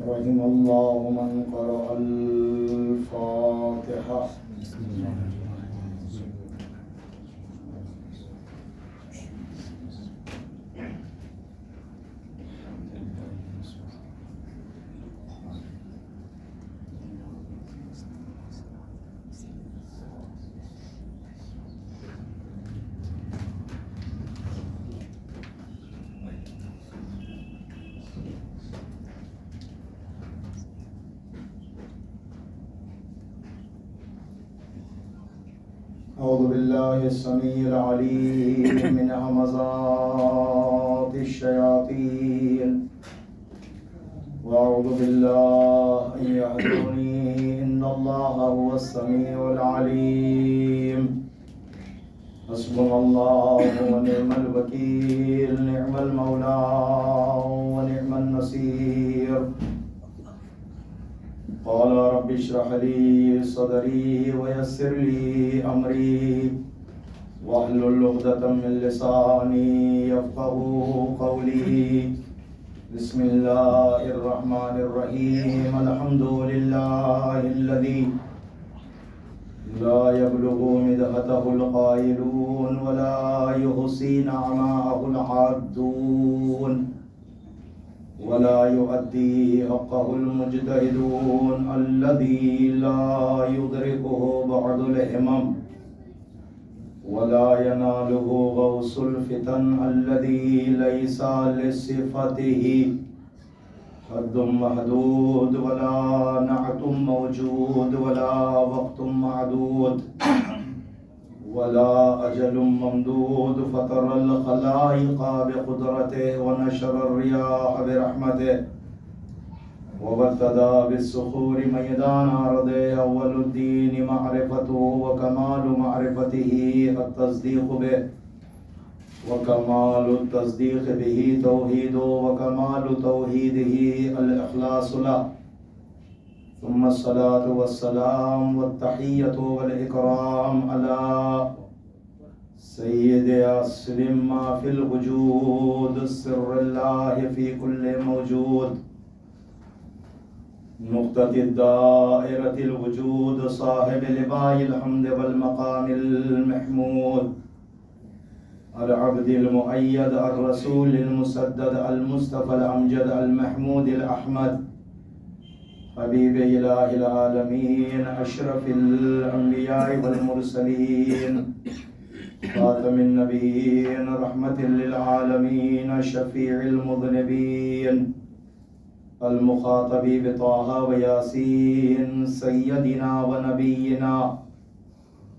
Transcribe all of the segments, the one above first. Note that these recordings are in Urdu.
رحم الله من قرأ الفاتحة. أعوذ بالله السميع العليم من همزات الشياطين وأعوذ بالله أن يحضرني إن الله هو السميع العليم. حسبنا الله ونعم الوكيل، نعم المولى ونعم النصير. قال رب اشرح لي صدري ويسر لي أمري واحلل عقدة من لساني يفقهوا قولي. بسم الله الرحمن الرحيم. الحمد لله الذي لا يبلغ مدحته القائلون ولا يحصي نعماءه العادون ولا يؤدي حقه المجتهدون الذي لا يدركه بعد الهمم ولا يناله غوص الفتن الذي ليس لصفته حد محدود ولا نعت موجود ولا وقت معدود ولا أجل ممدود. فطر الخلائق بقدرته ونشر الرياح برحمته وابتدى بالصخور ميدان أرضه. أول الدين معرفته وكمال معرفته التصديق به وكمال التصديق به توحيده وكمال توحيده الإخلاص له. ثم الصلاة والسلام والتحية والإكرام على سيد أصل ما في الوجود، سر الله في كل موجود، نقطة الدائرة الوجود، صاحب لواء الحمد والمقام المحمود، العبد المؤيد، الرسول المسدد، المصطفى الأمجد، المحمود الأحمد، حبيب إله العالمين، أشرف الأنبياء والمرسلين، خاتم النبيين، رحمة للعالمين، شفيع المذنبين، المخاطب بطه وياسين، سيدنا ونبينا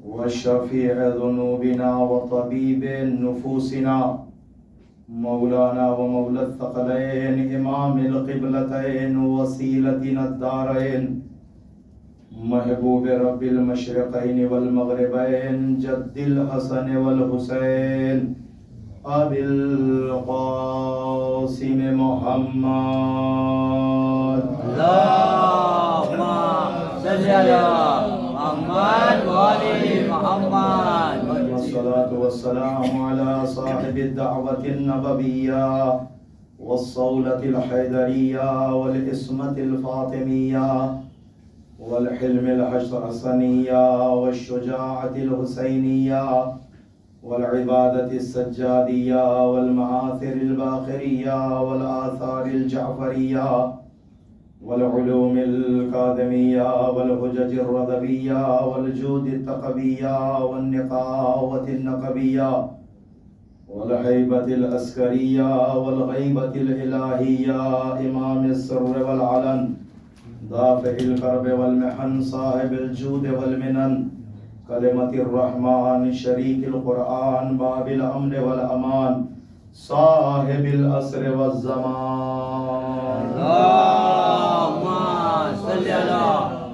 وشفيع ذنوبنا وطبيب نفوسنا، مولانا ومولى الثقلين، إمام القبلتين ووسيلتنا الدارين، محبوب رب المشرقين والمغربين، جد الحسن والحسين، أبي القاسم محمد. اللهم صل على محمد وآل محمد. والصلاة والسلام على صاحب الدعوة النبوية والصولة الحيدرية والإسمة الفاطمية والحلم الحسنية والشجاعة الحسينية والعبادة السجادية والمآثر الباخرية والآثار الجعفرية والعلوم الكاظمية والحجج الرضبية والجود التقبية والنقاوة النقبية والهيبة العسكرية والغيبة الإلهية، إمام السر والعلن، دافع الكرب والمحن، صاحب الجود والمنن، كلمة الرحمن، شريك القرآن، باب الأمن والأمان، صاحب الأسر والزمان. اللهم صل على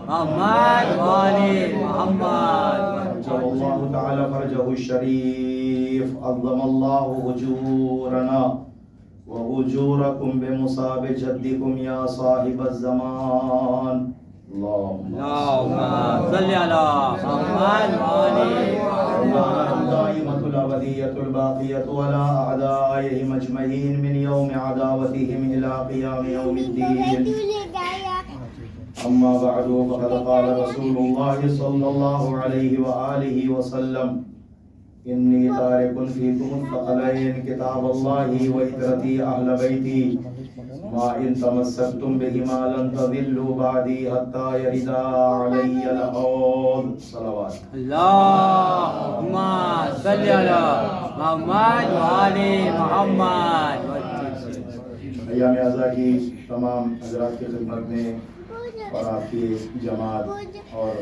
محمد وآل محمد. أجل الله تعالى فرجه الشريف، عظم الله أجورنا وأجوركم بمصاب جدكم يا صاحب الزمان. اللهم صل على محمد وآل محمد. دائمة الأبدية الباقية ولا أعدائهم أجمعين من يوم عداوتهم إلى قيام يوم الدين. أما بعد فقد قال رسول الله صلى الله عليه وآله وسلم إني تارك فيكم الثقلين كتاب الله وإترتي أهل بيتي ما إن تمسكتم بهما لن تضلوا بعدي حتى يردا علي الحوض. صلوات. اللهم صل على محمد وآل محمد. ایام اعزا کی تمام حضرات کی خدمت میں اور آپ کی جماعت اور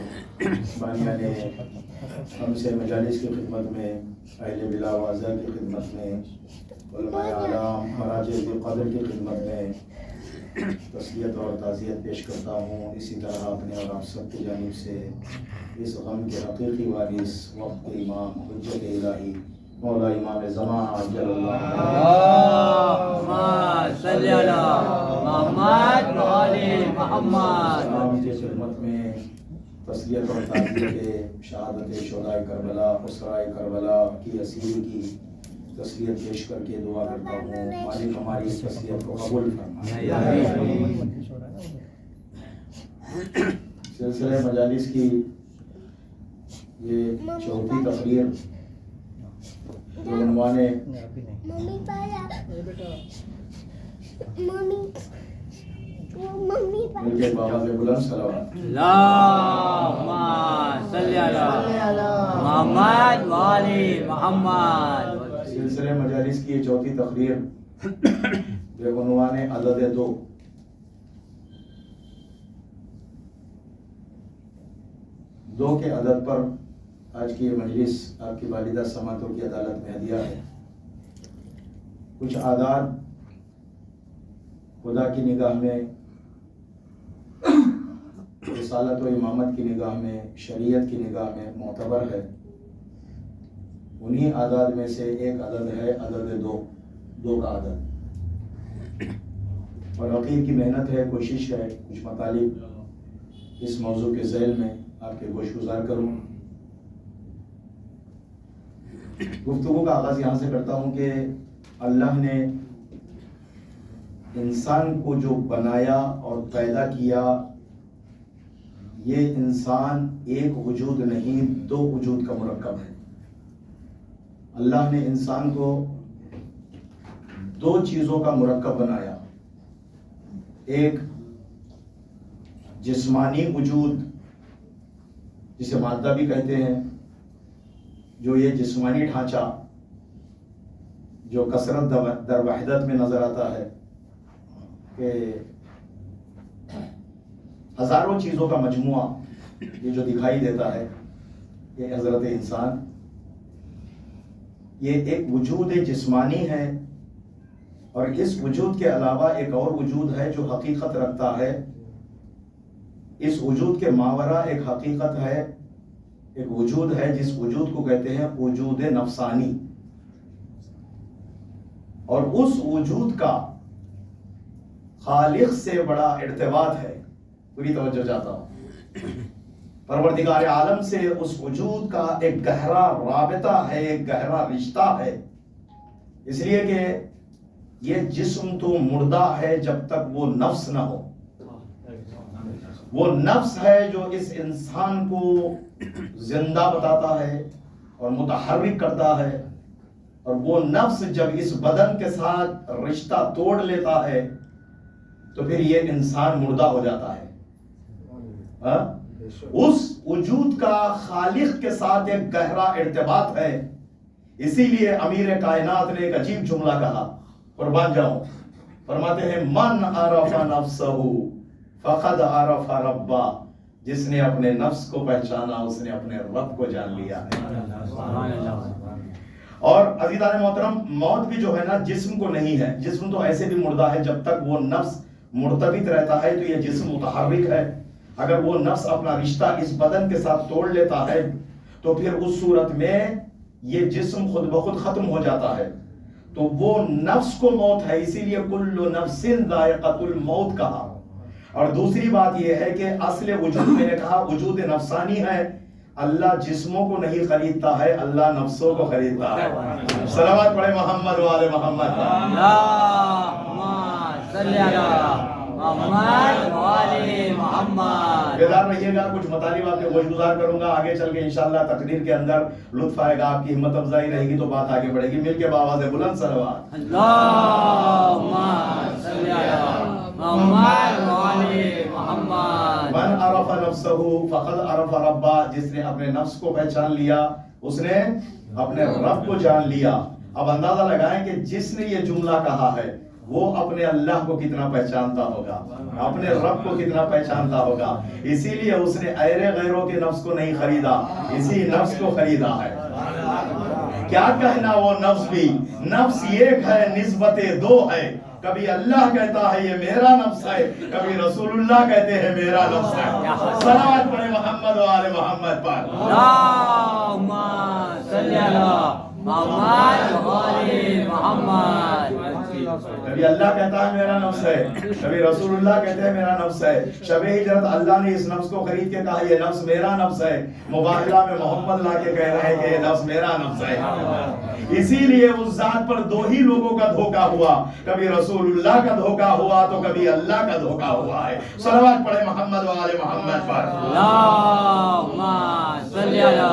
بانیان ہم سے مجالس کی خدمت میں، اہل بلا واضح کی خدمت میں، علماء اعلام مراجع قدر کی خدمت میں تسلیت اور تعزیت پیش کرتا ہوں. اسی طرح اپنے اور آپ سب کی جانب سے اس غم کے حقیقی وارث وقت امام حجت الہی مولا امام زمان عجل اللہ اللهم صل على محمد وآل محمد اسلام کی خدمت میں تسلیت اور تعزیت شہادت شہدائے کربلا اسرائے کربلا کی اسیر کی تسلیت پیش کر کے دعا کرتا ہوں مالک ہماری اس تسلیت کو قبول فرما. سلسلہ مجالس کی یہ چوتھی تقریر جو عنوان مل کے بابا سے بلند صلوات. اللهم صل على محمد وآل محمد. سلسلہ مجالس کی یہ چوتھی تقریر جو عنوان عدد 2. دو کے عدد پر آج کی یہ مجلس آپ کی والدہ سماعتوں کی عدالت میں ہدیہ ہے. کچھ اعداد خدا کی نگاہ میں، رسالت و امامت کی نگاہ میں، شریعت کی نگاہ میں معتبر ہے. انہی اعداد میں سے ایک عدد ہے عدد 2، 2 کا عدد. اور عقید کی محنت ہے، کوشش ہے کچھ مطالب اس موضوع کے ذیل میں آپ کے گوش گزار کروں. گفتگو کا آغاز یہاں سے کرتا ہوں کہ اللہ نے انسان کو جو بنایا اور پیدا کیا، یہ انسان ایک وجود نہیں 2 وجود کا مرکب ہے. اللہ نے انسان کو 2 چیزوں کا مرکب بنایا. ایک جسمانی وجود جسے مادہ بھی کہتے ہیں، جو یہ جسمانی ڈھانچہ جو کثرت در وحدت میں نظر آتا ہے کہ ہزاروں چیزوں کا مجموعہ یہ جو دکھائی دیتا ہے، یہ حضرت انسان، یہ ایک وجود جسمانی ہے. اور اس وجود کے علاوہ ایک اور وجود ہے جو حقیقت رکھتا ہے. اس وجود کے ماورا ایک حقیقت ہے، ایک وجود ہے جس وجود کو کہتے ہیں وجود نفسانی. اور اس وجود کا خالق سے بڑا ارتباط ہے. پوری توجہ چاہتا ہوں. پروردگار عالم سے اس وجود کا ایک گہرا رابطہ ہے، ایک گہرا رشتہ ہے. اس لیے کہ یہ جسم تو مردہ ہے جب تک وہ نفس نہ ہو. وہ نفس ہے جو اس انسان کو زندہ بتاتا ہے اور متحرک کرتا ہے. اور وہ نفس جب اس بدن کے ساتھ رشتہ توڑ لیتا ہے تو پھر یہ انسان مردہ ہو جاتا ہے. اس وجود کا خالق کے ساتھ ایک گہرا ارتباط ہے. اسی لیے امیر کائنات نے ایک عجیب جملہ کہا، قربان جاؤں. فرماتے ہیں من عرف نفسہ فقد عرف ربا. جس نے اپنے نفس کو پہچانا اس نے اپنے رب کو جان لیا ہے. اور عزیزان محترم، موت بھی جو ہے نا جسم کو نہیں ہے. جسم تو ایسے بھی مردہ ہے. جب تک وہ نفس مرتبط رہتا ہے تو یہ جسم متحرک ہے. اگر وہ نفس اپنا رشتہ اس بدن کے ساتھ توڑ لیتا ہے تو پھر اس صورت میں یہ جسم خود بخود ختم ہو جاتا ہے. تو وہ نفس کو موت ہے. اسی لیے کل نفس ذائقۃ الموت کہا. اور دوسری بات یہ ہے کہ اصل وجود میں نے کہا وجود نفسانی ہے. اللہ جسموں کو نہیں خریدتا ہے، اللہ نفسوں کو خریدتا ہے. صلوات پڑھے محمد وآل محمد. اللهم صل على محمد وآل محمد. محمد. بیدار رہیے گا. کچھ مطالب آپ کے گوشگزار کروں گا. آگے چل کے انشاءاللہ تقریر کے اندر لطف آئے گا, آپ کی ہمت افزائی رہے گی تو بات آگے بڑھے گی. مل کے بآواز بلند صلوات. اللہم صلی علی محمد وعلی محمد. من عرف نفسہ فقد عرف ربہ. جس نے اپنے نفس کو پہچان لیا اس نے اپنے رب کو جان لیا. اب اندازہ لگائیں کہ جس نے یہ جملہ کہا ہے وہ اپنے اللہ کو کتنا پہچانتا ہوگا, اپنے رب کو کتنا پہچانتا ہوگا. اسی لیے اس نے ایرے غیروں کے نفس کو نہیں خریدا, اسی نفس کو خریدا ہے. کیا کہنا وہ نفس بھی, نفس ایک ہے نسبت دو ہے. کبھی اللہ کہتا ہے یہ میرا نفس ہے, کبھی رسول اللہ کہتے ہیں میرا نفس ہے. صلوات پڑھے محمد و آل محمد پر. اللہم صلی علی محمد وعلی محمد. کبھی اللہ کہتا ہے میرا نفس ہے, کبھی رسول اللہ کہتے ہیں میرا نفس ہے. شب ہجرت اللہ نے اس نفس کو خرید کے کہا یہ نفس میرا نفس ہے. مباہلہ میں محمد لا کے کہہ رہے ہیں کہ یہ نفس میرا نفس ہے. اسی لیے اس ذات پر دو ہی لوگوں کا دھوکہ ہوا, کبھی رسول اللہ کا دھوکہ ہوا تو کبھی اللہ کا دھوکہ ہوا ہے. صلوات پڑھے محمد و آل محمد پر. اللہم صلی علی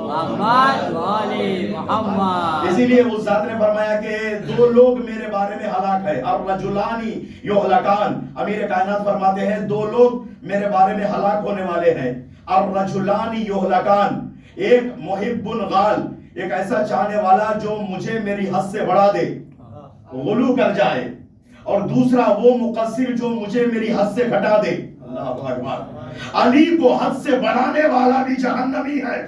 محمد وعلی محمد. اسی لیے اس ذات نے فرمایا کہ دو لوگ میرے بارے میں ہلاک ہے. الرجلانی یہلکان. امیر کائنات فرماتے ہیں دو لوگ میرے بارے میں ہلاک ہونے والے ہیں. الرجلانی یہلکان. ایک محب غال, ایک ایسا چاہنے والا جو مجھے میری حد سے بڑھا دے, غلو کر جائے, اور دوسرا وہ مقصر جو مجھے میری حد سے گھٹا دے. اللہ اکبر. علی کو حد سے بڑھانے والا بھی جہنمی ہے,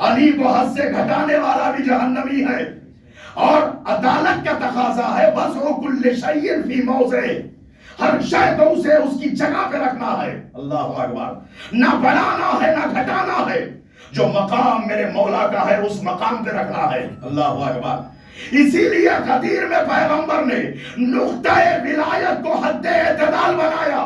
علی کو حد سے گھٹانے والا بھی جہنمی ہے. اور عدالت کا تقاضا ہے وضع کل شیء فی موضعہ. ہر شے کو اسے اس کی جگہ پہ رکھنا ہے. اللہ اکبر. نہ بڑھانا ہے نہ گھٹانا ہے. جو مقام میرے مولا کا ہے اس مقام پہ رکھنا ہے. اللہ اکبر. اسی لیے غدیر میں پیغمبر نے نقطۂ ولایت کو حد اعتدال بنایا,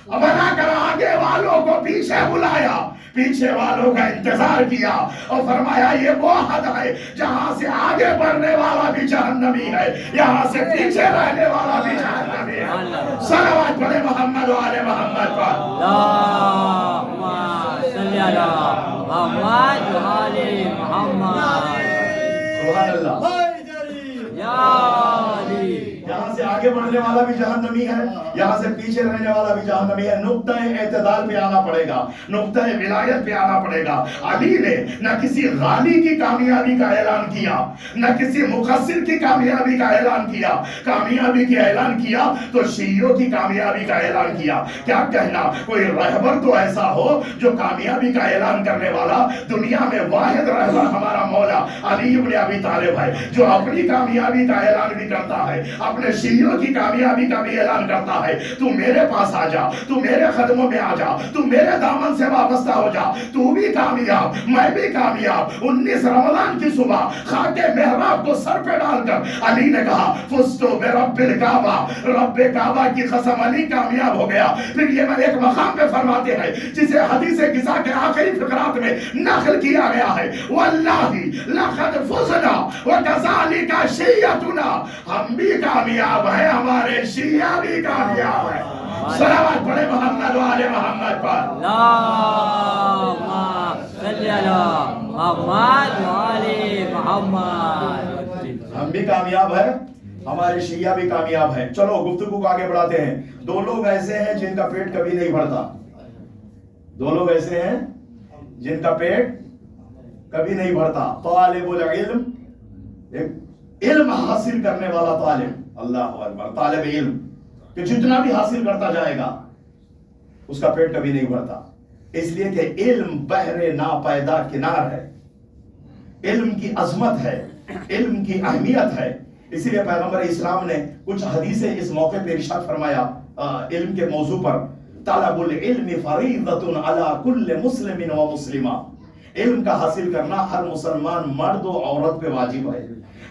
بنا کر آگے والوں کو پیچھے بلایا, پیچھے والوں کا انتظار کیا اور فرمایا یہ وہ حد ہے جہاں سے آگے بڑھنے والا بھی جہنمی ہے, یہاں سے پیچھے رہنے والا بھی جہنمی ہے. صلوات پڑھے محمد و آل محمد پر. اللہم صلی علی محمد وعلی محمد. سبحان اللہ. یا علی. یہاں سے آگے بڑھنے والا بھی جہنمی ہے, یہاں سے پیچھے رہنے والا بھی جہنمی ہے. نقطۂ اعتدال پہ آنا پڑے گا, نقطۂ ولایت پہ آنا پڑے گا. علی نے نہ کسی غالی کی کامیابی کا اعلان کیا, نہ کسی مقصر کی کامیابی کا اعلان کیا. کامیابی کا اعلان کیا تو شیعوں کی کامیابی کا اعلان کیا. کیا کہنا, کوئی رہبر تو ایسا ہو جو کامیابی کا اعلان کرنے والا. دنیا میں واحد رہبر ہمارا مولا علی بن ابی طالب ہے, جو اپنی کامیابی کا اعلان بھی کرتا ہے, اپنے شیعوں کی کامیابی کا بھی اعلان کرتا ہے. تو میرے پاس آ جا, تو میرے قدموں میں آ جا, تو میرے دامن سے وابستہ ہو جا, تو بھی کامیاب میں بھی کامیاب. 19 رمضان کی صبح خاک محراب کو سر پہ ڈال کر علی نے کہا فزتو برب الکعبہ, رب کعبہ کی قسم علی کامیاب ہو گیا. پھر یہ میں ایک مقام پہ فرماتے ہیں جسے حدیث قصہ کے آخری فقرات میں نقل کیا گیا ہے, واللہ لقد فزنا وکذالک شیعتنا. ہم بھی کامیاب ہیں, ہمارے شیعہ بھی کامیاب ہیں. صلوات پڑھے محمد و آل محمد پر. اللہم صلی علی محمد وعلی محمد. ہم بھی کامیاب ہیں, ہمارے شیعہ بھی کامیاب ہیں. چلو گفتگو کو آگے بڑھاتے ہیں. دو لوگ ایسے ہیں جن کا پیٹ کبھی نہیں بھرتا. دو لوگ ایسے ہیں جن کا پیٹ کبھی نہیں بھرتا. طالب العلم, ایک علم حاصل کرنے والا طالب. اللہ اکبر. طالب علم کہ جتنا بھی حاصل کرتا جائے گا اس کا پیٹ کبھی نہیں بھرتا. اس لیے کہ علم بحر ناپیدا کنار ہے, علم کی عظمت ہے, علم کی اہمیت ہے. اسی لیے پیغمبر اسلام نے کچھ حدیثیں اس موقع پہ ارشاد فرمایا علم کے موضوع پر. طلب العلم فریضۃ علی کل مسلم و مسلمہ. علم کا حاصل کرنا ہر مسلمان مرد و عورت پہ واجب ہے.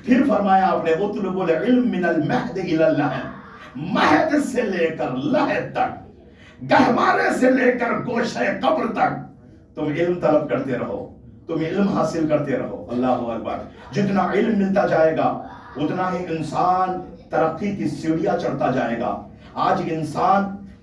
پھر فرمایا آپ نے اطلب العلم من المہد الی اللحد. مہد سے لے کر لحد تک, گہوارے سے لے کر گوشہ قبر تک تم علم طلب کرتے رہو, تم علم حاصل کرتے رہو. اللہ اکبر. جتنا علم ملتا جائے گا اتنا ہی انسان ترقی کی سیڑھیاں چڑھتا جائے گا. آج انسان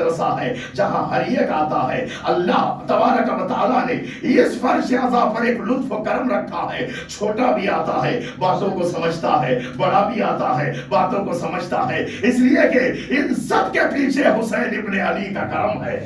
مدرسہ ہے جہاں ہر ایک آتا ہے. اللہ تبارک و تعالیٰ نے اس فرش اعضا پر ایک لطف و کرم رکھا ہے. چھوٹا بھی آتا ہے باتوں کو سمجھتا ہے, بڑا بھی آتا ہے باتوں کو سمجھتا ہے, اس لیے کہ ان سب کے پیچھے حسین ابن علی کا کرم ہے.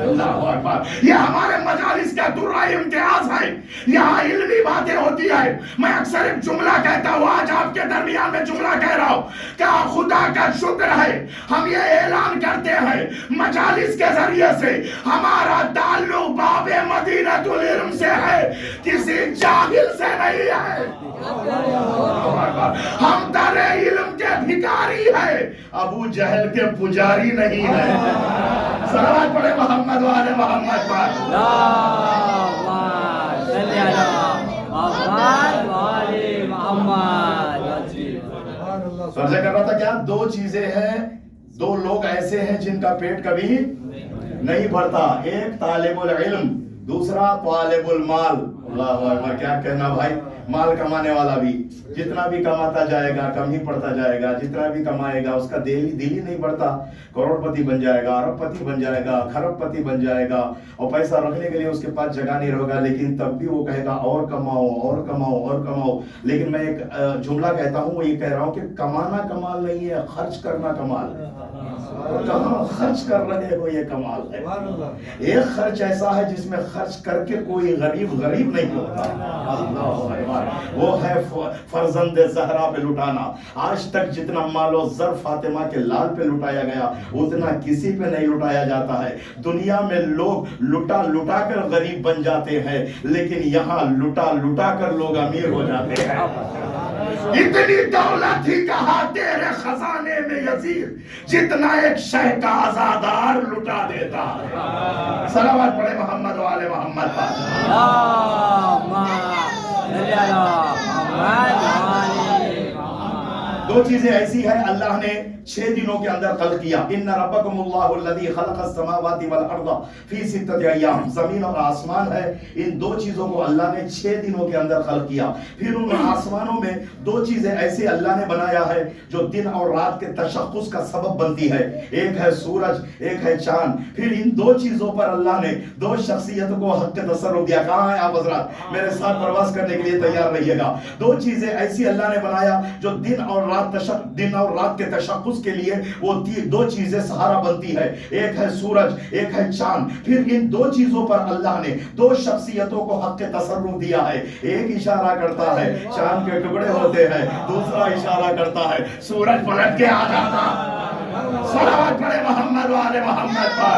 اللہ اکبر. یہ ہمارے مجالس کا درہ امتیاز ہے. یہاں علمی باتیں ہوتی ہے. میں اکثر ایک جملہ کہتا ہوں, آج آپ کے درمیان میں جملہ کہہ رہا ہوں, کیا خدا کا شکر ہے ہم یہ اعلان کرتے ہیں مجالس کے ذریعے سے ہمارا تعلق باب مدینۃ العلم سے ہے, کسی جاہل سے نہیں ہے. ہم در علم کے بھکاری ہیں, ابو جہل کے پجاری نہیں ہے. صلوات پڑھے محمد وآل محمد پر. اللهم صل على محمد وآل محمد. فرض کر رہا تھا کیا دو چیزیں ہیں, دو لوگ ایسے ہیں جن کا پیٹ کبھی نہیں بھرتا, ایک طالب العلم, دوسرا طالب المال. اللہ اکبر. کیا کہنا بھائی, مال کمانے والا بھی جتنا بھی کماتا جائے گا کم ہی پڑتا جائے گا, جتنا بھی کمائے گا اس کا دل ہی نہیں بڑھتا. کروڑ پتی بن جائے گا, ارب پتی بن جائے گا, کھرب پتی بن جائے گا, اور پیسہ رکھنے کے لیے اس کے پاس جگہ نہیں رہے گا, لیکن تب بھی وہ کہے گا اور کماؤ اور کماؤ اور کماؤ. لیکن میں ایک جملہ کہتا ہوں, وہ یہ کہہ رہا ہوں کہ کمانا کمال نہیں ہے, خرچ کرنا کمال ہے. کہاں خرچ کر رہے ہو یہ کمال ہے. ایک خرچ ایسا ہے جس میں خرچ کر کے کوئی غریب نہیں ہوتا. وہ ہے فرزند زہرا پہ لٹانا. آج تک جتنا مال و زر فاطمہ کے لال پہ لٹایا گیا اتنا کسی پہ نہیں لٹایا جاتا ہے. دنیا میں لوگ لٹا کر غریب بن جاتے ہیں, لیکن یہاں لٹا کر لوگ امیر ہو جاتے ہیں. اتنی دولت ہی کہا تیرے خزانے میں یزید, جتنا ایک شہ کا آزادار لٹا دیتا ہے. صلوات پڑھے محمد وآل محمد پر. دو چیزیں ایسی ہیں اللہ نے 6 دنوں کے اندر خلق کیا. ان ربکم اللہ الذی خلق السماوات والارض فی 6 ایام. زمین اور آسمان ہے, ان دو چیزوں کو اللہ نے 6 دنوں کے اندر خلق کیا. پھر ان آسمانوں میں دو چیزیں ایسے اللہ نے بنایا ہے جو دن اور رات کے تشخص کا سبب بنتی ہے. ایک ہے سورج, ایک ہے چاند. پھر ان دو چیزوں پر اللہ نے دو شخصیتوں کو حق تصرف دیا. کہاں ہیں آپ حضرات, میرے ساتھ پرواز کرنے کے لیے تیار رہیے گا. دو چیزیں ایسی اللہ نے بنایا جو دن اور رات کے تشخص کے لیے وہ دو چیزیں سہارا بنتی ہے. ایک ہے سورج, ایک ہے چاند. پھر ان دو چیزوں پر اللہ نے دو شخصیتوں کو حق تصرف دیا ہے. ایک اشارہ کرتا ہے چاند کے ٹکڑے ہوتے ہیں, دوسرا اشارہ کرتا ہے سورج پلٹ کے آ جاتا. صلوات پڑھے محمد وآل محمد پر.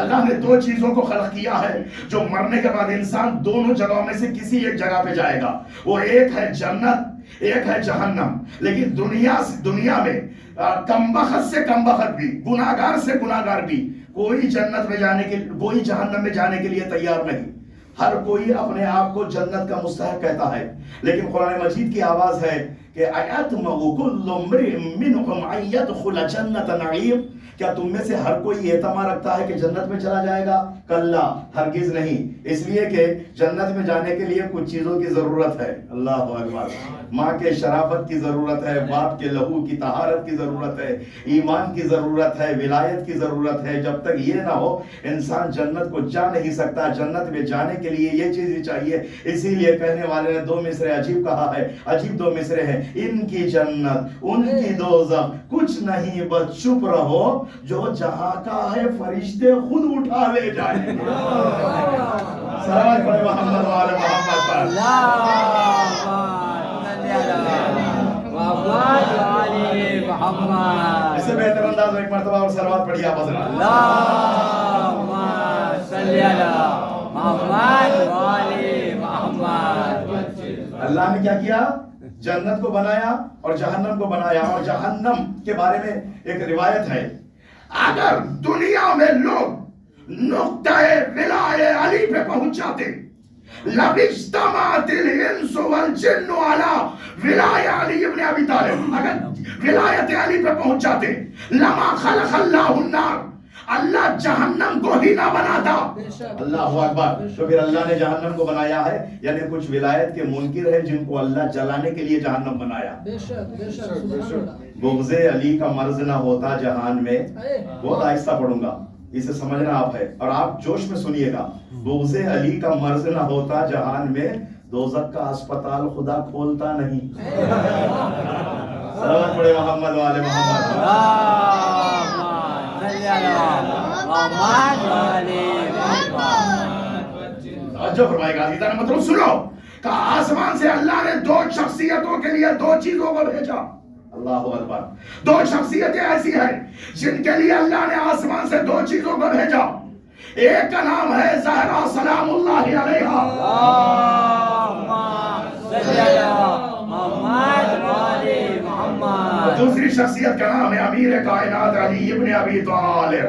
اللہ نے دو چیزوں کو خلق کیا ہے جو مرنے کے بعد انسان دونوں جگہوں میں سے کسی ایک جگہ پہ جائے گا. وہ ایک ہے جنت, ایک ہے جہنم. لیکن دنیا میں کمبخت سے کمبخت بھی, گناہگار سے گناہگار بھی کوئی جہنم میں جانے کے لیے تیار نہیں. ہر کوئی اپنے آپ کو جنت کا مستحق کہتا ہے. لیکن قرآن مجید کی آواز ہے کہ اَيَطْمَعُ كُلُّ امْرِئٍ مِّنْهُمْ أَن يَدْخُلَ جَنَّةَ نَعِيمٍ. کیا تم میں سے ہر کوئی اعتماد رکھتا ہے کہ جنت میں چلا جائے گا؟ کلا, ہرگز نہیں. اس لیے کہ جنت میں جانے کے لیے کچھ چیزوں کی ضرورت ہے. اللہ اکبر. ماں کے شرافت کی ضرورت ہے, باپ کے لہو کی طہارت کی ضرورت ہے, ایمان کی ضرورت ہے, ولایت کی ضرورت ہے. جب تک یہ نہ ہو انسان جنت کو جا نہیں سکتا. جنت میں جانے کے لیے یہ چیز چاہیے. اسی لیے کہنے والے نے 2 مصرے عجیب کہا ہے, عجیب 2 مصرے ہیں. ان کی جنت ان کی دوزخ کچھ نہیں بس چپ رہو, جو جہاں کا ہے فرشتے خود اٹھا لے جائیں گے. صلوات پڑھے محمد وآل محمد پر. اس سے بہتر انداز میں ایک مرتبہ اور صلوات پڑھیے آپ حضرات. اللهم صل على محمد وآل محمد. اللہ نے کیا کیا؟ جنت کو بنایا اور جہنم کو بنایا. اور جہنم کے بارے میں ایک روایت ہے, اگر دنیا میں لوگ نقطۂ ولایہ علی پہ پہنچ جاتے, لَبِجْتَمَعَتِ الْإِنسُ وَالْجِنُّ عَلَى ولایہ علی ابن ابی طالب. اگر ولایت علی پہ پہنچ جاتے, لَمَا خَلَقَ اللَّهُ النَّارَ, اللہ جہنم کو ہی نہ بناتا. اللہ اکبر. تو پھر اللہ نے جہنم کو بنایا ہے, یعنی کچھ ولایت کے منکر ہیں جن کو اللہ جلانے کے لیے جہنم بنایا. بغض علی کا مرض نہ ہوتا جہان میں, بہت آہستہ پڑھوں گا, اسے سمجھنا آپ ہے اور آپ جوش میں سنیے گا. بغض علی کا مرض نہ ہوتا جہان میں, دوزخ کا اسپتال خدا کھولتا نہیں. سلام پڑھے محمد والے محمد. توجہ فرمائے گا عزیزان مطلب سنو. کہا آسمان سے اللہ نے دو شخصیتوں کے لیے دو چیزوں کو بھیجا. اللہ اکبر. دو شخصیتیں ایسی ہیں جن کے لیے اللہ نے آسمان سے دو چیزوں کو بھیجا. ایک کا نام ہے زہرا سلام اللہ علیہا, دوسری شخصیت کا نام ہے امیر کائنات علی ابن ابی طالب.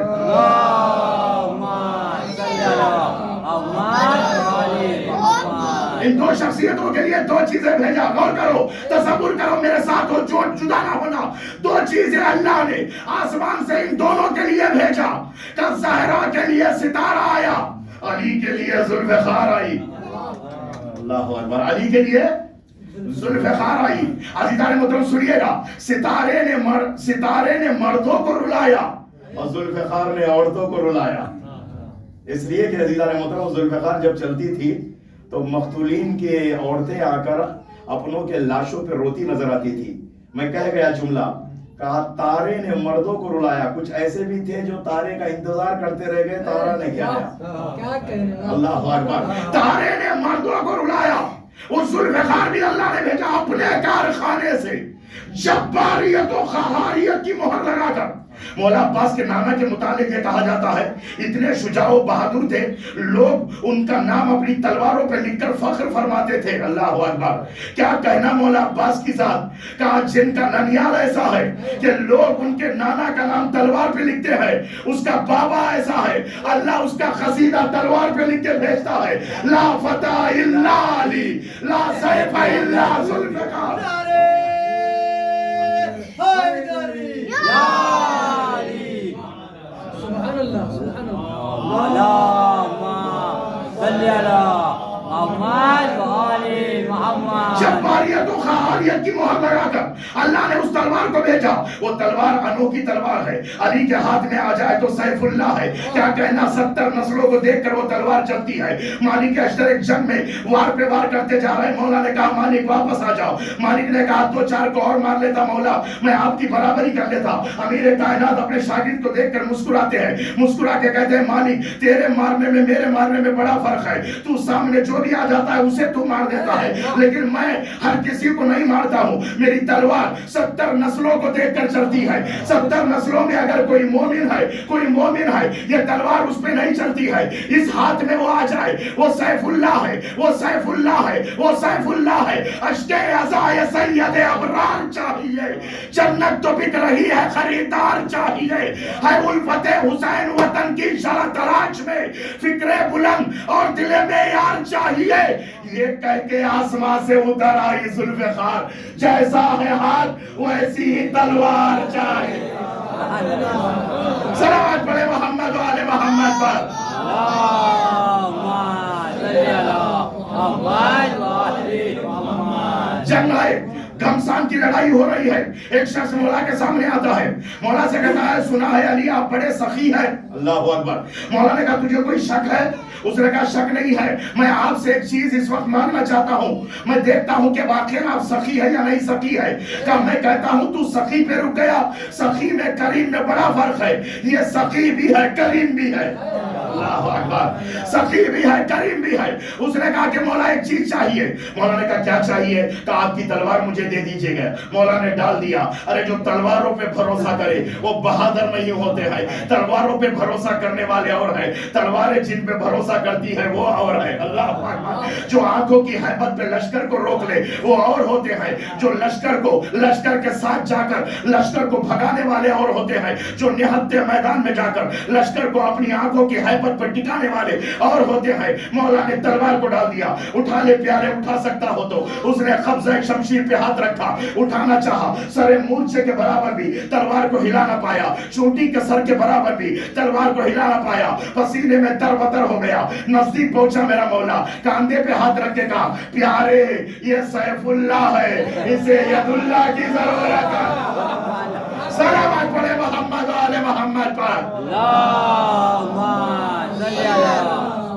ان دو شخصیتوں کے لیے دو چیزیں بھیجا. غور کرو, تصور کرو میرے ساتھ ہو, جدا نہ ہونا. دو چیزیں اللہ نے آسمان سے ان دونوں کے لیے بھیجا. کہ زہرا کے لیے ستارہ آیا, علی کے لیے ذوالفقار آئی. اللہ اکبر. علی کے لیے ذوالفقار آئی. عزیزان محترم سنیے گا, ستارے نے مردوں کو رلایا اور ذوالفقار نے عورتوں کو رلایا. اس لیے کہ عزیزان محترم ذوالفقار جب چلتی تھی تو مقتولین کے عورتیں آ کر اپنوں کے لاشوں پہ روتی نظر آتی تھی. میں کہہ گیا جملہ, کہا تارے نے مردوں کو رلایا. کچھ ایسے بھی تھے جو تارے کا انتظار کرتے رہ گئے, تارا نہیں آیا. اللہ اکبر. تارے نے مردوں کو رلایا. اس ذوالفقار بھی اللہ نے بھیجا اپنے کارخانے سے جباریت و قہاریت کی مہر لگا کر. مولا عباس کے نانا کے متعلق یہ کہا جاتا ہے اتنے شجاع و بہادر تھے, لوگ ان کا نام اپنی تلواروں پہ لکھ کر فخر فرماتے تھے. اللہ اکبر. کیا کہنا مولا عباس کی ذات, کہا جن کا ننیال ایسا ہے کہ لوگ ان کے نانا کا نام تلوار پہ لکھتے ہیں, اس کا بابا ایسا ہے اللہ اس کا قصیدہ تلوار پہ لکھ کے بھیجتا ہے. لا فتح الا علی, لا سیف الا ذوالفقار. سبحان اللہ, سبحان اللہ. صلی اللہ محمد وآل محمد. جباریت و قہاریت کی مہر لگا کر اللہ نے اس تلوار کو بھیجا. وہ تلوار انوکھی تلوار ہے, علی کے ہاتھ میں آ جائے تو سیف اللہ ہے. کیا کہنا, 70 نسلوں کو دیکھ کر وہ تلوار چلتی ہے. مالک اشتر ایک جنگ میں وار پہ وار کرتے جا رہے ہیں. مولا نے کہا مالک واپس آ جاؤ. مالک نے کہا 2-4 کو اور مار لیتا مولا, میں آپ کی برابری کر لیتا. امیر کائنات اپنے شاگرد کو دیکھ کر مسکراتے ہیں, مسکرا کے کہتے ہیں مالک تیرے مارنے میں میرے مارنے میں بڑا فرق ہے. تو سامنے جو بھی آ جاتا ہے اسے تو مار دیتا ہے, لیکن میں ہر کسی کو نہیں مارتا ہوں. میری تلوار 70 نسلوں کو دیکھ کر چلتی ہے. 70 نسلوں میں اگر کوئی مومن ہے, یہ تلوار اس پہ نہیں چلتی ہے. اس ہاتھ میں وہ آ جائے, وہ سیف اللہ ہے, وہ سیف اللہ ہے, وہ سیف اللہ ہے. اشکے عزائے سید ابرار چاہیے, جنت تو بک رہی ہے خریدار چاہیے. ہے الفت حسین وطن کی شرح تلاش میں, فکر بلند اور دل میں یار چاہیے. یہ کہہ کے آسمان سے اتر آئی ذوالفقار, جیسا ہے ہاتھ ویسی ہی تلوار چاہیے. صلوات پڑھے محمد والے محمد پر. جنگ ہے, گھمسان کی لڑائی ہو رہی ہے. ایک شخص مولا کے سامنے آتا ہے, مولا سے کہتا ہے سنا ہے علی آپ بڑے سخی ہیں. اللہ اکبر. مولا نے کہا تجھے کوئی شک ہے؟ اس نے کہا شک نہیں ہے, میں آپ سے ایک چیز اس وقت ماننا چاہتا ہوں, میں دیکھتا ہوں کہ واقعی میں آپ سخی ہے یا نہیں سخی ہے. کہ میں کہتا ہوں تو سخی پہ رک گیا, سخی میں کریم میں بڑا فرق ہے. یہ سخی بھی ہے کریم بھی ہے. اللہ اکبر. سخی بھی ہے کریم بھی ہے. اس نے کہا کہ مولا ایک چیز چاہیے. مولا نے کہا کیا چاہیے؟ کہ آپ کی تلوار مجھے دے دیجئے گا. مولا نے ڈال دیا. ارے جو تلواروں پہ بھروسہ کرے وہ بہادر نہیں ہوتے ہیں. تلواروں پہ بھروسہ کرنے والے اور ہیں, تلواریں جن پہ بھروسہ کرتی ہے وہ اور ہے. اللہ اکبر. جو آنکھوں کی ہیبت پہ لشکر کو روک لے وہ اور ہوتے ہیں. جو لشکر کے ساتھ جا کر لشکر کو بھگانے والے اور ہوتے ہیں. جو نہتے میدان میں جا کر لشکر کو اپنی آنکھوں کی ہیبت محبت پر ٹکانے والے اور ہوتے ہیں. مولا نے تلوار کو ڈال دیا. اٹھا لے پیارے, اٹھا سکتا ہو تو. اس نے قبضہ شمشیر پہ ہاتھ رکھا, اٹھانا چاہا, سر مورچے کے برابر بھی تلوار کو ہلا نہ پایا, چونٹی کے سر کے برابر بھی تلوار کو ہلا نہ پایا, پسینے میں در بدر ہو گیا. نزدیک پہنچا میرا مولا, کاندھے پہ ہاتھ رکھ کے کہا, پیارے یہ سیف اللہ ہے, اسے ید اللہ کی ضرورت ہے. سلامات پڑھے محمد و آل محمد پر. اللہم صلی علی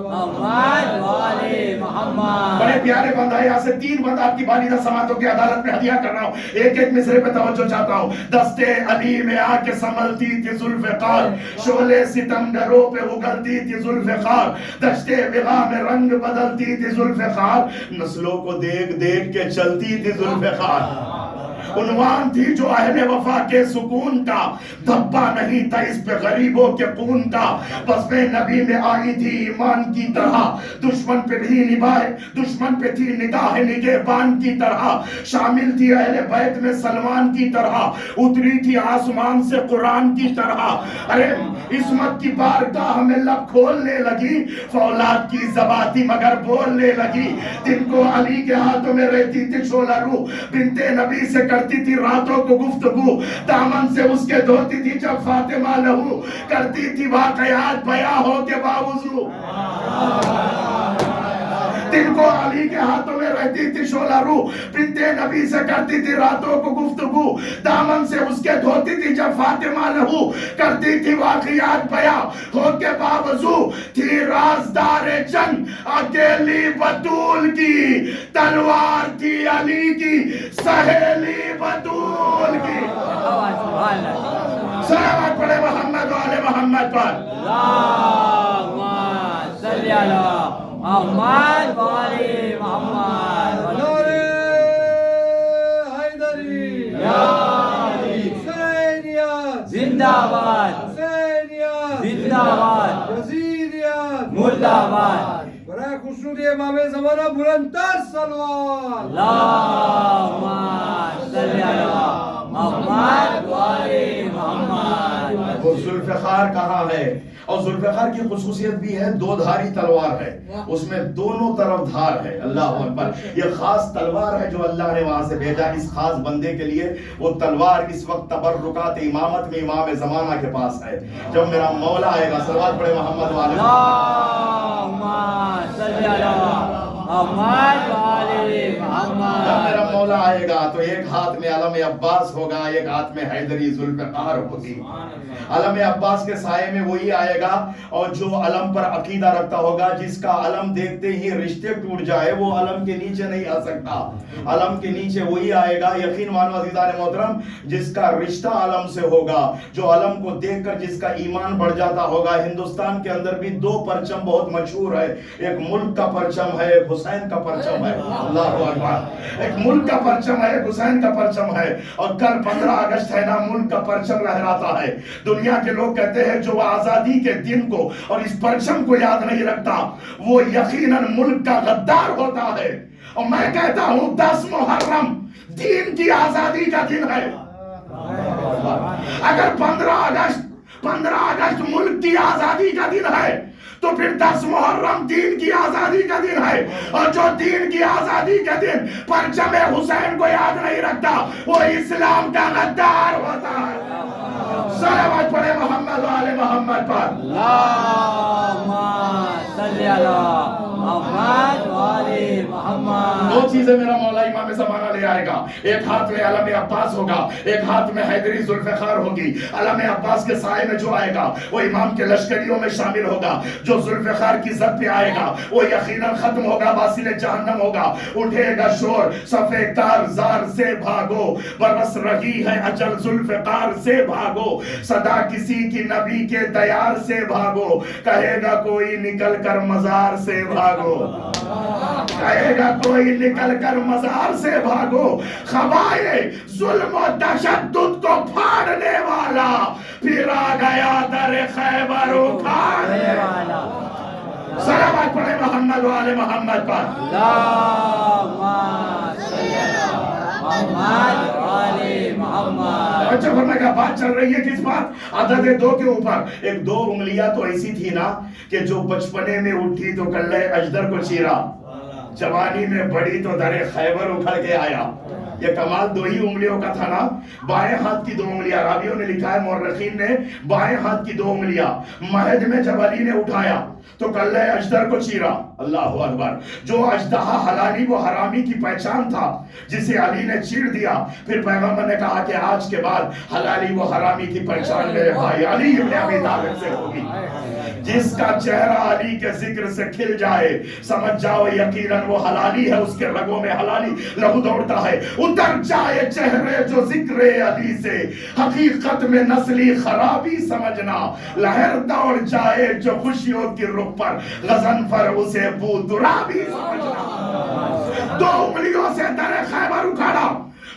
محمد و آل محمد. بڑے پیارے بندہ, یہاں سے 3 بند آپ کی بالیدہ سماعتوں کی عدالت میں ہدیہ کر رہا ہوں. ایک ایک مصرے پہ توجہ چاہتا ہوں. دستے علی میں آ کے سنبھلتی تھی ذوالفقار, شعلے ستمگروں پہ اگلتی تھی ذوالفقار, دشتے وغا میں رنگ بدلتی تھی ذوالفقار, نسلوں کو دیکھ دیکھ کے چلتی تھی ذوالفقار. عنوان تھی جو اہل وفا کے سکون کا, دھبا نہیں تھا اس پہ غریبوں کے خون کا. بس میں نبی میں آئی تھی ایمان کی طرح, دشمن پہ بھی نبھائے, دشمن پہ تھی نگاہ نگہبان کی طرح. شامل تھی اہل بیت میں سلمان کی طرح, اتری تھی آسمان سے قرآن کی طرح. ارے عصمت کی بارگاہ میں لب کھولنے لگی, فولاد کی زباتی مگر بولنے لگی. دن کو علی کے ہاتھوں میں رہتی تھی شعلہ روح, بنت نبی سے کرتی تھی راتوں کو گفتگو, دامن سے اس کے دھوتی تھی جب فاطمہ لہو, کرتی تھی واقعات بیاں ہو کے باوضو. دن کو علی کے ہاتھوں میں رہتی تھی شعلہ روح, بنت نبی سے کرتی تھی راتوں کو گفتگو, دامن سے اس کے دھوتی تھی جب فاطمہ لہو, کرتی تھی واقعات بیاں ہو کے باوضو. تھی رازدار جنگ اکیلی بطول کی, تلوار تھی علی کی سہیلی بطول کی. سلامات پڑھے محمد و آل محمد پر. اللہم صلی علی محمد و آل محمد. نعرہ حیدری, حسینیت زندہ باد, حسینیت, زندہ باد, یزیدیت, مردہ باد. برائے خسرو امام زمانہ بلندتر سلوات. اللہم صلی علی محمد و آل محمد. وہ ذوالفقار کہاں ہے؟ اور ذوالفقار کی خصوصیت بھی ہے, 2 دھاری تلوار ہے, اس میں دونوں طرف دھار ہے. اللہ اکبر. یہ خاص تلوار ہے جو اللہ نے وہاں سے بھیجا اس خاص بندے کے لیے. وہ تلوار اس وقت تبرکات امامت میں امام زمانہ کے پاس ہے. جب میرا مولا آئے گا, صلوات پڑھے محمد و آل محمد. اللہم صلی علی محمد و آل محمد. جب میرا مولا آئے گا تو ایک ہاتھ میں علم عباس ہوگا, ایک ہاتھ میں حیدری ذوالفقار ہوگی. علم عباس کے سائے میں وہی آئے گا, اور جو علم پر عقیدہ رکھتا ہوگا, جس کا علم دیکھتے ہی رشتے ٹوٹ جائے, وہ علم کے نیچے نہیں آ سکتا. علم کے نیچے وہی آئے گا, یقین مانو عزیزان محترم, جس کا رشتہ علم سے ہوگا, جو علم کو دیکھ کر جس کا ایمان بڑھ جاتا ہوگا. ہندوستان کے اندر بھی 2 پرچم بہت مشہور ہے, ایک ملک کا پرچم ہے, ایک حسین کا پرچم ہے. اللہ اکبر. ایک ملک کا پرچم ہے, ایک حسین کا پرچم ہے. اور کل 15 اگست ہے نا, ملک کا پرچم لہراتا ہے. دنیا کے لوگ کہتے ہیں جو آزادی کے دن کو اور اس پرچم کو یاد نہیں رکھتا, وہ یقیناً ملک کا غدار ہوتا ہے. اور میں کہتا ہوں 10 محرم دین کی آزادی کا دن ہے. اگر 15 اگست ملک کی آزادی کا دن ہے, تو پھر 10 محرم دین کی آزادی کا دن ہے. اور جو دین کی آزادی کا دن پرچم حسین کو یاد نہیں رکھتا, وہ اسلام کا غدار ہوتا ہے. صلوات پڑھے محمد و آل محمد پر. اللہم صلی علی محمد و آل محمد. 2 چیزیں میرا مولا امام زمانہ لے آئے گا. ایک ہاتھ میں علم عباس ہوگا, ایک ہاتھ میں حیدری ذوالفقار ہوگی. علم عباس کے سائے میں جو آئے گا وہ امام کے لشکریوں میں شامل ہوگا. جو ذوالفقار کی زد پہ آئے گا وہ یقیناً ختم ہوگا, واصل جہنم ہوگا. اٹھے گا شور, صفے کارزار سے بھاگو, برس رہی ہے اجل ذوالفقار سے بھاگو. صدا کسی کی نبی کے دیار سے بھاگو, کہے گا کوئی نکل کر مزار سے بھاگو. کہے گا کوئی نکل کر مزار سے بھاگو. خبائے ظلم و تشدد کو پھاڑنے والا پھر آ گیا در خیبر اکھاڑنے والا. صلوات پڑھے محمد و آل محمد پر. اللہم صلی علی محمد و آل محمد. توجہ فرمائے گا، بات چل رہی ہے کس بات؟ عدد 2 کے اوپر. ایک 2 انگلیاں تو ایسی تھی نا کہ جو بچپنے میں اٹھی تو کلے اجدر کو چیرا، جوانی میں بڑی تو در خیبر اکھڑ کے آیا. یہ کمال 2 ہی انگلیوں کا تھا نا. بائیں ہاتھ کی 2 انگلیاں، راویوں نے لکھا ہے مورخین نے، بائیں ہاتھ کی 2 انگلیاں مہد میں جب علی نے اٹھایا تو کلے اجدر کو چیرا. اللہ اکبر. جو اژدہا حلالی و حرامی کی پہچان تھا جسے علی نے چیر دیا، پھر پیغمبر نے کہا کہ آج کے بعد حلالی و حرامی کی پہچان میرے بھائی علی ابن ابی طالب سے ہوگی. جس کا چہرہ علی کے ذکر سے کھل جائے سمجھ جاؤ یقیناً وہ حلالی ہے، اس کے رگوں میں حلالی لہو دوڑتا ہے. اتر جائے چہرے جو ذکر علی سے، حقیقت میں نسلی خرابی سمجھنا. لہر دوڑ جائے جو خوشیوں کی رخ پر، غضنفر اسے بو ترابی سمجھنا. 2 انگلیوں سے در خیبر اکھاڑا،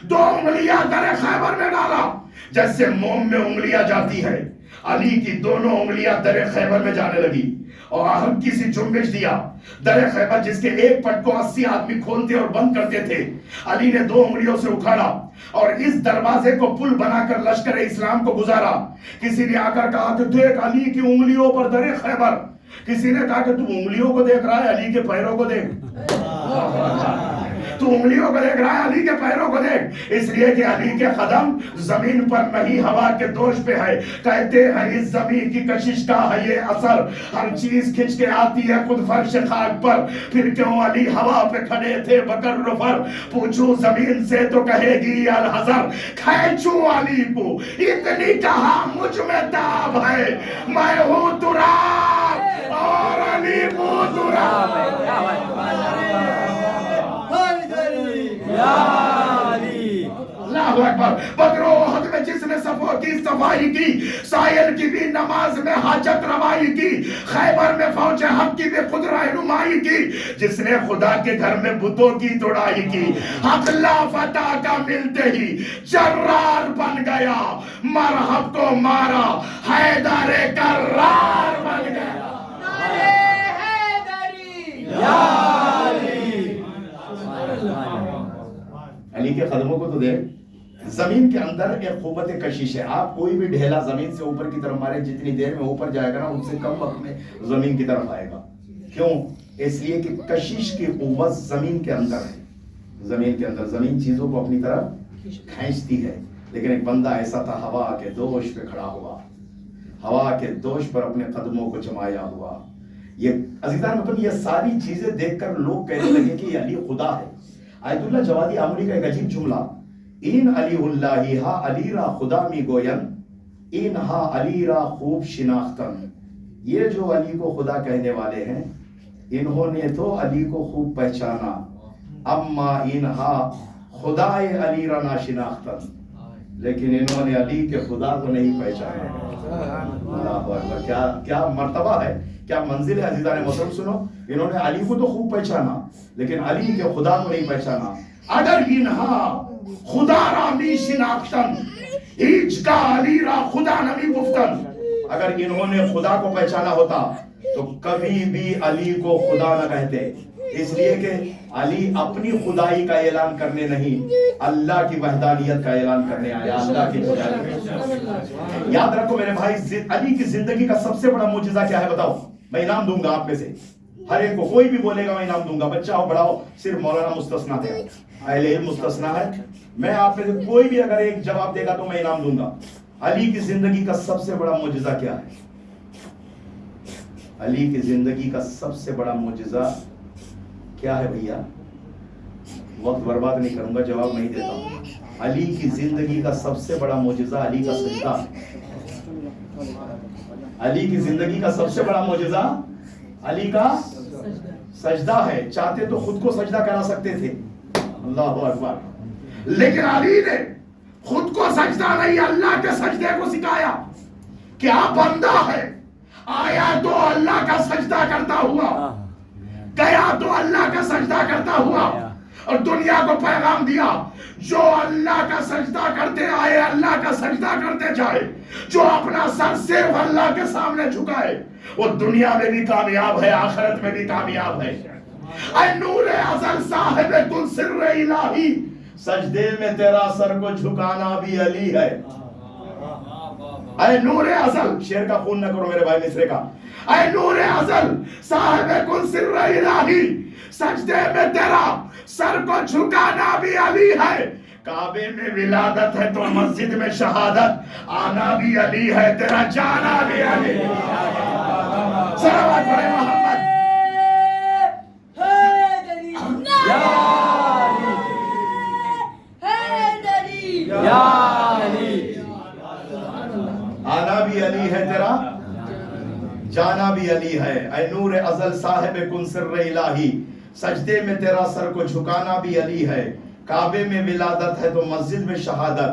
2 انگلیاں در خیبر میں ڈالا. جیسے موم میں انگلیاں جاتی ہے، علی کی دونوں انگلیاں در خیبر میں جانے لگی اور ہلکی سی جنبش دیا. در خیبر جس کے ایک پٹ کو 80 آدمی کھولتے اور بند کرتے تھے، علی نے 2 انگلیوں سے اکھاڑا اور اس دروازے کو پل بنا کر لشکر اسلام کو گزارا. کسی نے آ کر کہا کہ دیکھ علی کی انگلیوں پر در خیبر. کسی نے کہا کہ تو انگلیوں کو دیکھ رہا ہے، علی کے پیروں کو دیکھ. تو انگلیوں کو دیکھ رہا ہے، علی کے پیروں کو دیکھ. اس لیے کہ علی کے قدم زمین پر نہیں ہوا کے دوش پہ ہے. کہتے ہیں اس زمین کی کشش کا ہے یہ اثر، ہر چیز کھچ کے آتی ہے خود فرش خاک پر. پھر کیوں علی ہوا پہ کھڑے تھے بکر رفر؟ پوچھوں زمین سے تو کہے گی الحذر. کھینچوں علی کو اتنی کہا مجھ میں تاب ہے، میں ہوں تراب اور علی وہ تراب. اللہ اکبر. بدر و احد میں جس نے صفوں کی صفائی کی، سائل کی بھی نماز میں حاجت روائی کی، خیبر میں فوج حق کی بھی خود رہنمائی کی، جس نے خدا کے گھر میں بتوں کی توڑائی کی، حق لا فتح کا ملتے ہی جرار بن گیا، مرحب کو مارا حیدر کرار بن گیا. علی کے قدموں کو تو دیکھ. زمین کے اندر ایک قوت کشش ہے. آپ کوئی بھی ڈھیلا زمین سے اوپر کی طرف مارے، جتنی دیر میں اوپر جائے گا نا ان سے کم وقت میں زمین کی طرف آئے گا. کیوں؟ اس لیے کہ کشش کی قوت زمین کے اندر ہے. زمین کے اندر زمین چیزوں کو اپنی طرف کھینچتی ہے. لیکن ایک بندہ ایسا تھا ہوا کے دوش پہ کھڑا ہوا، ہوا کے دوش پر اپنے قدموں کو جمایا ہوا. یہ عزیزان مطلب یہ ساری چیزیں دیکھ کر لوگ کہنے لگے کہ یہ علی خدا ہے. آیت اللہ جوادی آمری کا ایک عجیب جملہ، این علی اللہ ہا علی را خدا می گوین، این ہا علی را خوب شناختن. یہ جو علی کو خدا کہنے والے ہیں انہوں نے تو علی کو خوب پہچانا، اما انہا خدائے علی را نا شناختن، لیکن انہوں نے علی کے خدا کو نہیں پہچانا. اللہ اکبر. کیا مرتبہ ہے، کیا منزل ہے عزیزان محترم. سنو، انہوں نے علی کو تو خوب پہچانا لیکن علی کے خدا کو نہیں پہچانا. اگر انہا خدا را می شناختن، ہیچ کا علی را خدا نمی گفتن. اگر انہوں نے خدا کو پہچانا ہوتا تو کبھی بھی علی کو خدا نہ کہتے. اس لیے کہ علی اپنی خدائی کا اعلان کرنے نہیں، اللہ کی وحدانیت کا اعلان کرنے آیا. اللہ کی خدائی. یاد رکھو میرے بھائی، علی کی زندگی کا سب سے بڑا معجزہ کیا ہے بتاؤ؟ میں انعام دوں گا آپ میں سے ہر ایک کو، کوئی بھی بولے گا میں انعام دوں گا، بچہ ہو بڑا ہو. صرف مولانا مستثنا ہے، اہل علم مستثنا ہے. میں آپ میں سے کوئی بھی اگر ایک جواب دے گا تو میں انعام دوں گا. علی کی زندگی کا سب سے بڑا معجزہ کیا ہے؟ علی کی زندگی کا سب سے بڑا معجزہ کیا ہے بھیا؟ وقت برباد نہیں کروں گا، جواب نہیں دیتا ہوں. علی کی زندگی کا سب سے بڑا معجزہ علی کا سجدہ ہے. علی کی زندگی کا سب سے بڑا معجزہ علی کا سجدہ ہے. چاہتے تو خود کو سجدہ کرا سکتے تھے، اللہ اکبر، لیکن علی نے خود کو سجدہ نہیں اللہ کے سجدے کو سکھایا. کیا بندہ ہے، آیا تو اللہ کا سجدہ کرتا ہوا، گیا تو اللہ کا سجدہ کرتا ہوا، اور دنیا کو پیغام دیا جو اللہ کا سجدہ کرتے آئے اللہ کا سجدہ کرتے جائے، جو اپنا سر صرف اللہ کے سامنے جھکائے وہ دنیا میں بھی کامیاب ہے، آخرت میں بھی کامیاب ہے. اے نور ازل صاحب کل سر الہی، سجدے میں تیرا سر کو جھکانا بھی علی ہے. اے نور ازل، شیر کا خون نہ کرو میرے بھائی مصرے کا، اے نور ازل صاحب کن سر الہی، سجدے میں تیرا سر کو جھکانا بھی علی ہے، کعبے میں ولادت ہے تو مسجد میں شہادت، آنا بھی علی ہے تیرا جانا بھی علی۔ صلوات پڑھے محمد۔ یا علی، آنا بھی علی ہے تیرا جانا بھی علی ہے، اے نور ازل صاحب کن سر الہی، سجدے میں تیرا سر کو جھکانا بھی علی ہے، کعبے میں ولادت ہے تو مسجد میں شہادت،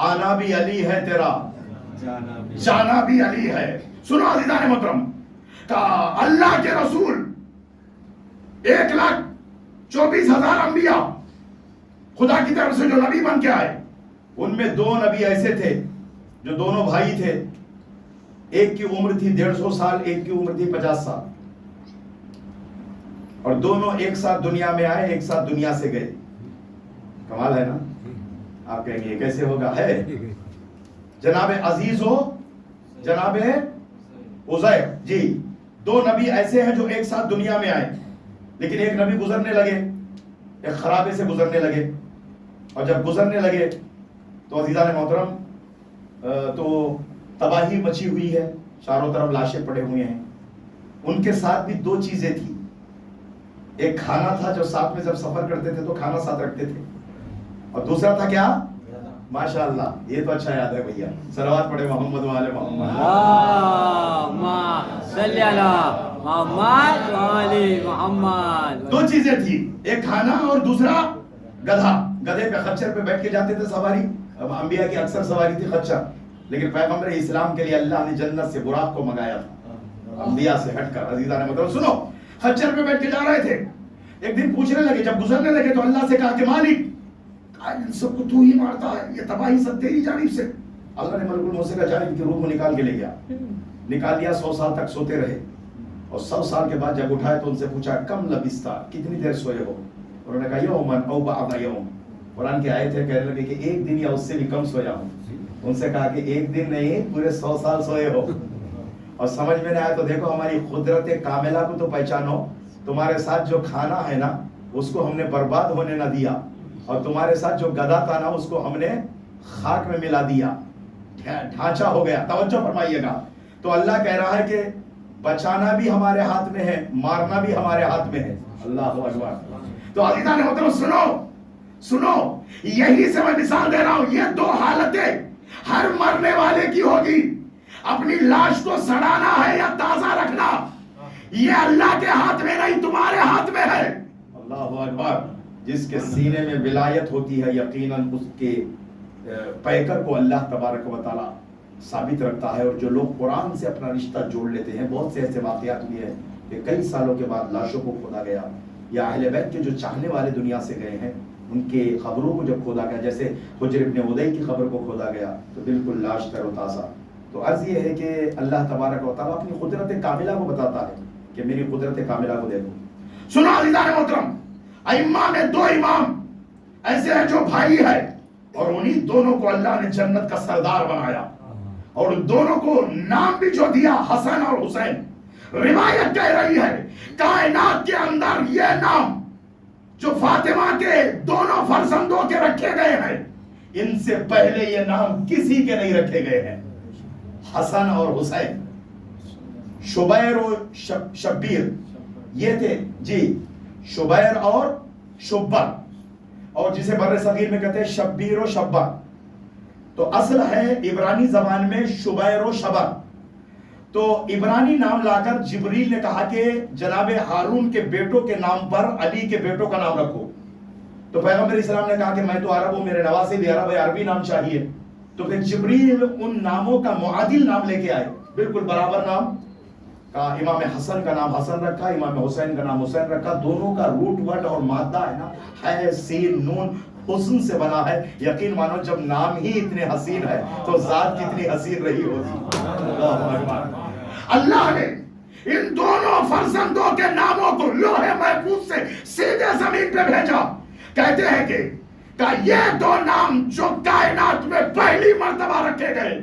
آنا بھی علی ہے تیرا جانا بھی علی ہے۔ سنو عزیزان محترم، کہا اللہ کے رسول 1,24,000 انبیاء خدا کی طرف سے جو نبی بن کے آئے، ان میں 2 نبی ایسے تھے جو دونوں بھائی تھے، ایک کی عمر تھی 150 سال، ایک کی عمر تھی 50 سال، اور دونوں ایک ساتھ دنیا میں آئے، ایک ساتھ دنیا سے گئے۔ کمال ہے نا؟ آپ کہیں گے یہ کیسے ہوگا؟ ہے جناب عزیز ہو جناب عزیر، جی 2 نبی ایسے ہیں جو ایک ساتھ دنیا میں آئے، لیکن ایک نبی گزرنے لگے، ایک خرابے سے گزرنے لگے، اور جب گزرنے لگے تو عزیزان محترم تو تباہی مچی ہوئی ہے، چاروں طرف لاشیں پڑے ہوئے ہیں۔ ان کے ساتھ بھی 2 چیزیں تھیں، ایک کھانا تھا جو ساتھ میں جب سفر کرتے تھے تو کھانا ساتھ رکھتے تھے، اور دوسرا تھا کیا؟ ماشاءاللہ، یہ تو اچھا یاد ہے بھیا، صلوات پڑھے محمد وآل محمد۔ اللہم صلی علی محمد وآل محمد۔ 2 چیزیں تھیں، ایک کھانا اور دوسرا گدھا۔ گدھے پہ خچر پہ بیٹھ کے جاتے تھے سواری، انبیاء کی اکثر سواری تھی خچر، لیکن پیغمبر اسلام کے لیے اللہ نے جنت سے براق کو منگایا تھا، انبیاء سے ہٹ کر۔ عزیزان مطلب سنو، خچر پہ بیٹھ کے جا رہے تھے، ایک دن پوچھنے لگے، جب گزرنے لگے تو اللہ سے کہا کہ مالک ان سب کو تو ہی مارتا ہے، یہ تباہی سب تیری جانب سے۔ اللہ نے ملک الموت کا جانب کی روح کو نکال کے لے گیا، نکال لیا، 100 سال تک سوتے رہے، اور 100 سال کے بعد جب اٹھائے تو ان سے پوچھا کم لبثت، کتنی دیر سوئے ہو؟ انہوں نے کہا یومن او بعض یوم۔ قرآن کی آیت ہے، کہنے لگے کہ 1 دن یا اس سے بھی کم سویا ہوں۔ ان سے کہا کہ 1 دن نہیں، پورے 100 سال سوئے ہو۔ اور سمجھ میں نہیں آیا تو دیکھو ہماری قدرت کاملہ کو تو پہچانو، تمہارے ساتھ جو کھانا ہے نا اس کو ہم نے برباد ہونے نہ دیا، اور تمہارے ساتھ جو گدھا تھا نا اس کو ہم نے خاک میں ملا دیا، ڈھانچہ ہو گیا۔ توجہ فرمائیے گا، تو اللہ کہہ رہا ہے کہ بچانا بھی ہمارے ہاتھ میں ہے، مارنا بھی ہمارے ہاتھ میں ہے۔ اللہ اکبر۔ تو عزیزان محترم سنو، یہی سے میں مثال دے رہا ہوں، یہ 2 حالتیں ہر مرنے والے کی ہوگی، اپنی لاش کو سڑانا ہے یا تازہ رکھنا، یہ اللہ کے ہاتھ میں نہیں، تمہارے ہاتھ میں ہے۔ اللہ اکبر۔ جس کے سینے میں ولایت ہوتی ہے یقیناً اس کے پیکر کو اللہ تبارک و تعالی ثابت رکھتا ہے، اور جو لوگ قرآن سے اپنا رشتہ جوڑ لیتے ہیں، بہت سے ایسے واقعات ہوئے ہیں کہ کئی سالوں کے بعد لاشوں کو کھودا گیا، یا اہل بیت کے جو چاہنے والے دنیا سے گئے ہیں ان کے قبروں کو جب کھودا گیا، جیسے حجر ابن عدی کی قبر کو کھودا گیا تو بالکل لاش تر و تازہ۔ تو عرض یہ ہے کہ اللہ تبارک و تعالیٰ اپنی قدرت کاملہ کو بتاتا ہے کہ میری قدرت کاملہ کو دیکھو۔ سنو عزیزان محترم، ائمہ میں 2 امام ایسے ہیں جو بھائی ہے، اور انہی دونوں کو اللہ نے جنت کا سردار بنایا، اور دونوں کو نام بھی جو دیا حسن اور حسین۔ روایت کہہ رہی ہے کائنات کے اندر یہ نام جو فاطمہ کے دونوں فرزندوں کے رکھے گئے ہیں، ان سے پہلے یہ نام کسی کے نہیں رکھے گئے ہیں، حسن اور حسین، شبیر و شبیر، یہ تھے جی، شبیر اور شبر، اور جسے بر صغیر میں کہتے ہیں شبیر و شبر۔ تو اصل ہے عبرانی زبان میں شبیر و شبر۔ تو عبرانی نام لا کر جبریل نے کہا کہ جناب ہارون کے بیٹوں کے نام پر علی کے بیٹوں کا نام رکھو، تو پیغمبر اسلام نے کہا کہ میں تو عرب ہوں، میرے نواسے بھی عرب ہے، عربی نام چاہیے۔ تو پھر جبریل ان ناموں کا معادل نام لے کے آئے، بالکل برابر نام کا۔ امام حسن کا نام حسن رکھا، امام حسین کا نام حسین رکھا، دونوں کا روٹ ورڈ اور مادہ ہے نا، ہے سین نون، حسن سے بنا ہے۔ یقین مانو جب نام ہی اتنے حسین ہے تو ذات کتنی حسین رہی ہوگی۔ اللہ نے ان دونوں فرزندوں کے ناموں کو لوح محفوظ سے سیدھے زمین پہ بھیجا۔ کہتے ہیں کہ یہ 2 نام جو کائنات میں پہلی مرتبہ رکھے گئے،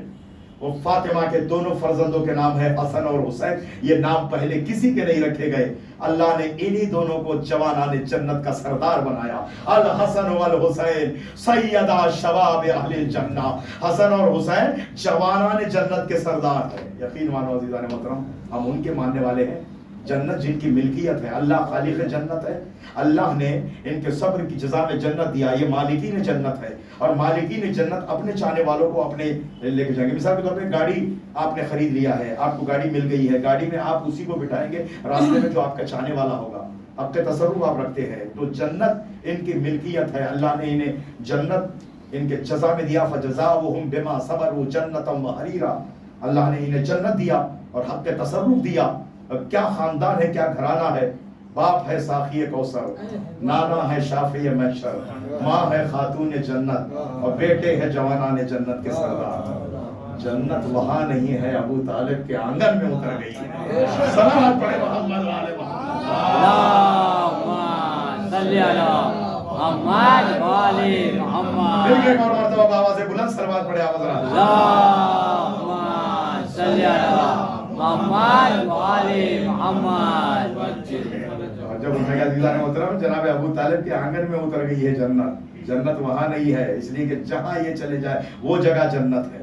وہ فاطمہ کے دونوں فرزندوں کے نام ہے حسن اور حسین. یہ نام پہلے کسی کے نہیں رکھے گئے. اللہ نے انہی دونوں کو جوانان جنت کا سردار بنایا. الحسن والحسین سیدا شباب اہل الجنہ. حسن اور حسین جوانان جنت کے سردار ہیں. یقین مانو عزیزان محترم, ہم ان کے ماننے والے ہیں. جنت جن کی ملکیت ہے, اللہ خالق جنت ہے. اللہ نے ان کے صبر کی جزا میں جنت دیا. یہ مالکین جنت ہے, اور مالکین جنت اپنے چاہنے والوں کو اپنے لے کے جائیں گے. مثال کے طور پہ گاڑی آپ نے خرید لیا ہے, آپ کو گاڑی مل گئی ہے, گاڑی میں آپ اسی کو بٹھائیں گے راستے میں جو آپ کا چاہنے والا ہوگا. آپ کے تصرف آپ رکھتے ہیں, تو جنت ان کی ملکیت ہے. اللہ نے انہیں جنت ان کے جزا میں دیا. فجزاؤہم بما صبروا جنتا وحریرا. اللہ نے انہیں جنت دیا اور حق کے تصرف دیا. کیا خاندان ہے, کیا گھرانہ ہے. باپ ہے ساقی کوثر, نانا ہے شافی محشر, ماں ہے خاتون جنت, اور بیٹے ہے جوانان جنت کے سردار. جنت وہاں نہیں ہے, ابو طالب کے آنگن میں اتر گئی ہے. صلوات پڑھے محمد والے محمد. اللہم صلی علی محمد والے محمد. پھر ایک اور مرتبہ بابا سے بلند صلوات پڑھے آواز رہا. اللہم صلی علی محمد والے محمد. جب انہوں نے کہا عزیزان محترم جناب ابو طالب کے آنگن میں اتر گئی ہے جنت. جنت وہاں نہیں ہے, اس لیے کہ جہاں یہ چلے جائے وہ جگہ جنت ہے.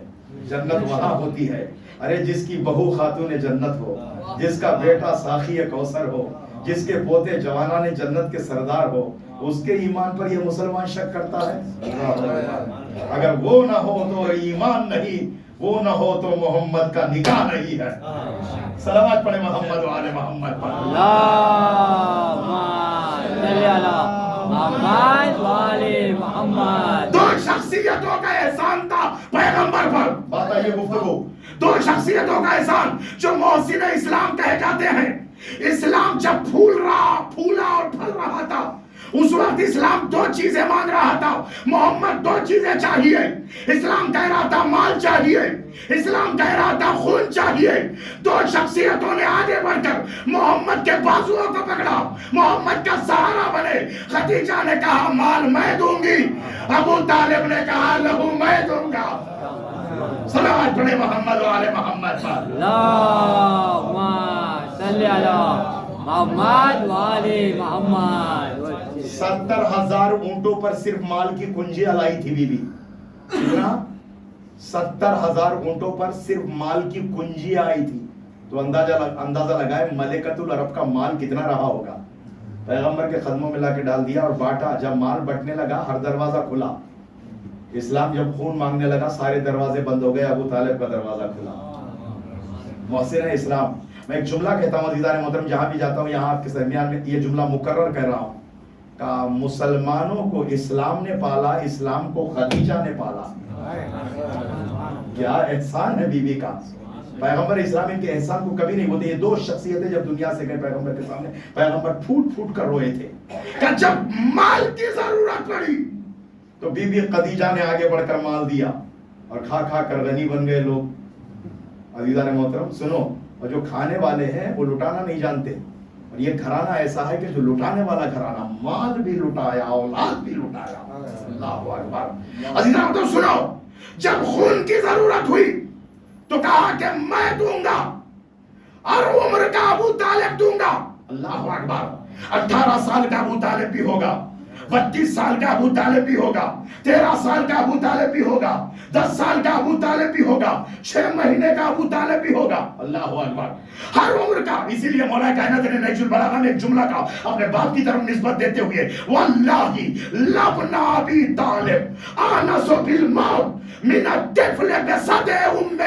جنت وہاں ہوتی ہے. ارے جس کی بہو خاتون جنت ہو, جس کا بیٹا ساقی کوثر ہو, جس کے پوتے جوانان جنت کے سردار ہو, اس کے ایمان پر یہ مسلمان شک کرتا ہے. اگر وہ نہ ہو تو ایمان نہیں, وہ نہ ہو تو محمد کا نکاح نہیں ہے. صلوات پڑھے محمد والے محمد پر. اللہم صلی علی محمد والے محمد. دو شخصیتوں کا احسان تھا پیغمبر پر. بات آئیے گفتگو. دو شخصیتوں کا احسان جو محسن اسلام کہے جاتے ہیں. اسلام جب پھولا اور پھل رہا تھا, اس وقت اسلام دو چیزیں مانگ رہا تھا. محمد دو چیزیں چاہیے. اسلام کہہ رہا تھا مال چاہیے, اسلام کہہ رہا تھا خون چاہیے. دو شخصیتوں نے آگے بڑھ کر محمد کے بازوؤں کو پکڑا, محمد کا سہارا بنے. خدیجہ نے کہا مال میں دوں گی, ابو طالب نے کہا لہو میں دوں گا. صلوات پڑھے محمد والے محمد پر. اللہم صلی علی محمد والے محمد. 70,000 اونٹوں پر صرف مال کی کنجیاں لائی تھی بی بی. کتنا؟ 70,000 اونٹوں پر صرف مال کی کنجیاں آئی تھی. تو اندازہ لگائے ملکۃ العرب کا مال کتنا رہا ہوگا. پیغمبر کے قدموں میں لا کے ڈال دیا اور بانٹا. جب مال بٹنے لگا ہر دروازہ کھلا. اسلام جب خون مانگنے لگا سارے دروازے بند ہو گئے, ابو طالب کا دروازہ کھلا. محسن اسلام. میں ایک جملہ کہتا ہوں عزیزان محترم, جہاں بھی جاتا ہوں یہاں آپ کے درمیان میں یہ جملہ مکرر کہہ رہا ہوں کہ مسلمانوں کو اسلام نے پالا, اسلام کو خدیجہ نے پالا. کیا احسان ہے بی بی کا. پیغمبر اسلام ان کے احسان کو کبھی نہیں بولتے. یہ دو شخصیتیں جب دنیا سے گئے پیغمبر کے سامنے, پیغمبر پھوٹ پھوٹ کر روئے تھے کہ جب مال کی ضرورت پڑی تو بی بی خدیجہ نے آگے بڑھ کر مال دیا, اور کھا کھا کر غنی بن گئے لوگ. عزیزان محترم سنو, اور جو کھانے والے ہیں وہ لٹانا نہیں جانتے. اور یہ گھرانہ ایسا ہے کہ جو لٹانے والا گھرانہ, مال بھی لٹایا اولاد بھی لٹایا. اللہ اکبر. عزیزان محترم سنو, جب خون کی ضرورت ہوئی تو کہا کہ میں دوں گا, اور عمر کا ابو طالب دوں گا. اللہ اکبر. 18 سال کا ابو طالب بھی ہوگا, 32 سال کا ابو طالب بھی ہوگا, 13 سال کا ابو طالب بھی ہوگا, 10 سال کا ابو طالب بھی ہوگا, 6 مہینے کا ابو طالب بھی ہوگا. اللہ اکبر. ہر عمر کا. اسی لیے مولا کائنات نے نہج البلاغہ میں ایک جملہ کا اپنے باپ کی طرف نسبت دیتے ہوئے واللہ لبن ابی طالب آنس بالموت من الطفل بصد امہ.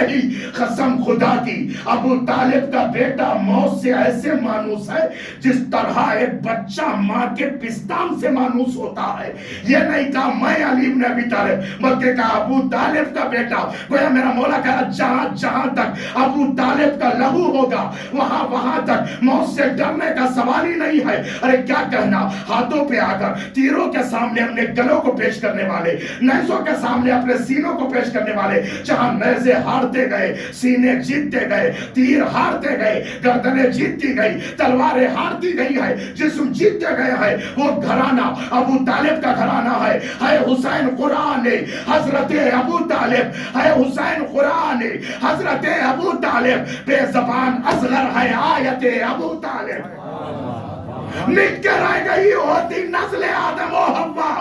قسم خدا کی ابو طالب کا بیٹا موت سے ایسے مانوس ہے جس طرح ایک بچہ ماں کے پستان سے مانوس ہوتا ہے. یہ نہیں کہا میں علی بن ابی طالب, بلکہ کہا ابو طالب کا بیٹا. گویا میرا مولا کہہ رہا جہاں جہاں تک ابو طالب کا لہو ہوگا وہاں تک موت سے ڈرنے کا سوال ہی نہیں ہے. ارے کیا کہنا, ہاتھوں پہ آ کر تیروں کے سامنے اپنے گلوں کو پیش کرنے والے, نیزوں کے سامنے اپنے سینوں کو پیش کرنے والے. جہاں نیزے ہارتے گئے, سینے جیتتے گئے, تیر ہارتے گئے, گردنیں جیتتی گئی, تلواریں ہارتی گئی ہے, جسم جیتتے گئے ہیں, وہ گھرانہ ابو طالب کا گھرانہ ہے حسین قرآن ہے حضرت ابو طالب ہے حسین قرآن ہے حضرت ابو طالب بے زبان اصغر ہے آیت ابو طالب لکھ کے رہ گئی ہوتی نسل آدم و حوا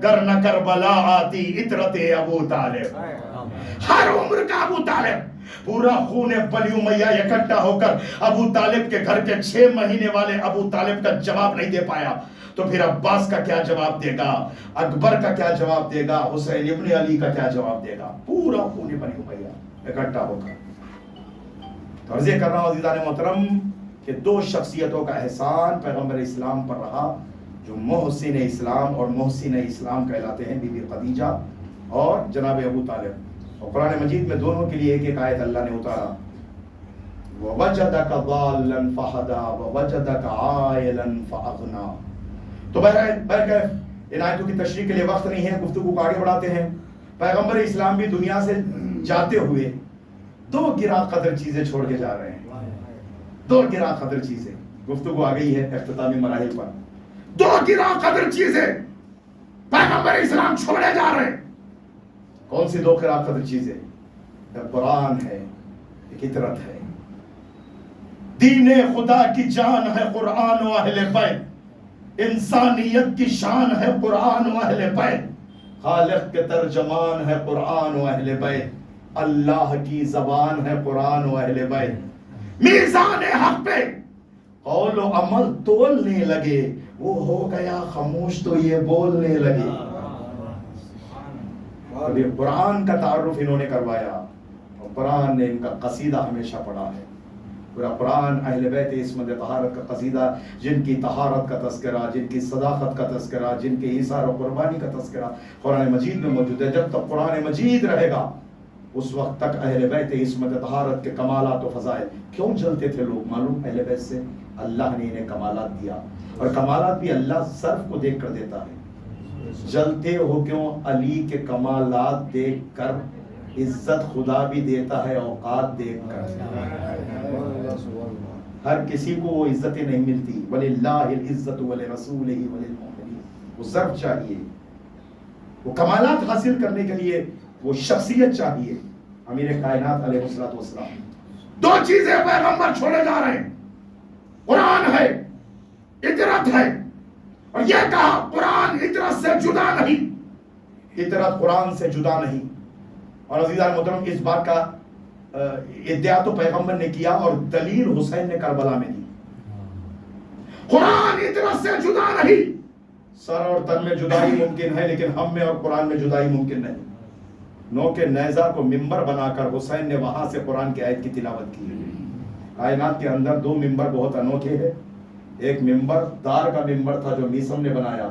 گر نہ کربلا آتی عطرت ابو طالب ہر عمر کا ابو طالب پورا خون بنی امیہ اکٹھا ہو کر ابو طالب کے گھر کے 6 مہینے والے ابو طالب کا جواب نہیں دے پایا تو پھر عباس کا کیا جواب دے گا اکبر کا کیا جواب دے گا حسین ابن علی کا کیا جواب دے گا پورا خون بنی امیہ اکٹھا ہو کر عرض کر رہا ہوں عزیزان محترم کہ 2 شخصیتوں کا احسان پیغمبر اسلام پر رہا جو محسن اسلام اور محسن اسلام کہلاتے ہیں بی بی خدیجہ اور جناب ابو طالب اور قرآن مجید میں دونوں کے لیے ایک آیت اللہ نے اتارا وَوَجَدَكَ ضَالًّا فَهَدَى وَوَجَدَكَ عَائِلًا فَأَغْنَى تو بہرکیف ان آیتوں کی تشریح کے لیے وقت نہیں ہے گفتگو کو آگے بڑھاتے ہیں پیغمبر اسلام بھی دنیا سے جاتے ہوئے 2 گراں قدر چیزیں چھوڑ کے جا رہے ہیں 2 گراں قدر چیزیں گفتگو آ گئی ہے اختتامی مراحل پر 2 گراں قدر چیزیں پیغمبر اسلام چھوڑے جا رہے ہیں کون سی 2 گراں قدر چیزیں ایک قرآن ہے ایک عطرت ہے دین خدا کی جان ہے قرآن و اہل بیت انسانیت کی شان ہے قرآن و اہل بیت خالق کے ترجمان ہے قرآن و اہل بیت اللہ کی زبان ہے قرآن و اہل بیت میزان حق پہ قول و عمل تولنے لگے وہ ہو گیا خاموش تو یہ بولنے لگے ابھی قرآن کا تعارف انہوں نے کروایا اور قرآن نے ان کا قصیدہ ہمیشہ پڑھا ہے پورا قرآن اہل بیت عصمت طہارت کا قصیدہ جن کی طہارت کا تذکرہ جن کی صداقت کا تذکرہ جن کے ایثار و قربانی کا تذکرہ قرآن مجید میں موجود ہے جب تک قرآن مجید رہے گا اس وقت تک اہل بیت عصمت طہارت کے کمالات و فضائل کیوں جلتے تھے لوگ معلوم اہل بیت سے اللہ نے انہیں کمالات دیا اور کمالات بھی اللہ صرف کو دیکھ کر دیتا ہے جلتے ہو کیوں علی کے کمالات دیکھ کر عزت خدا بھی دیتا ہے اوقات دیکھ کر ہر کسی کو وہ عزتیں نہیں ملتی وَلِلَّهِ الْعِزَّةُ وَلِرَسُولِهِ وَلِلْمُؤْمِنِينَ وہ ضرب چاہیے وہ کمالات حاصل کرنے کے لیے وہ شخصیت چاہیے امیر کائنات علیہ السلام 2 چیزیں پیغمبر چھوڑے جا رہے ہیں قرآن ہے عطرت ہے اور یہ کہا قرآن عطرت سے جدا نہیں عطرت قرآن سے جدا نہیں اور عزیزان محترم اس بات کا ادعا تو پیغمبر نے کیا اور دلیل حسین نے کربلا میں دی قرآن عطرت سے جدا نہیں سر اور تن میں جدائی ممکن ہے لیکن ہم میں اور قرآن میں جدائی ممکن نہیں نو کے نیزہ کو ممبر بنا کر حسین نے وہاں سے قرآن کی آیت کی تلاوت کی کائنات کے اندر 2 ممبر بہت انوکھے ہیں ایک ممبر دار کا ممبر تھا جو میسم نے بنایا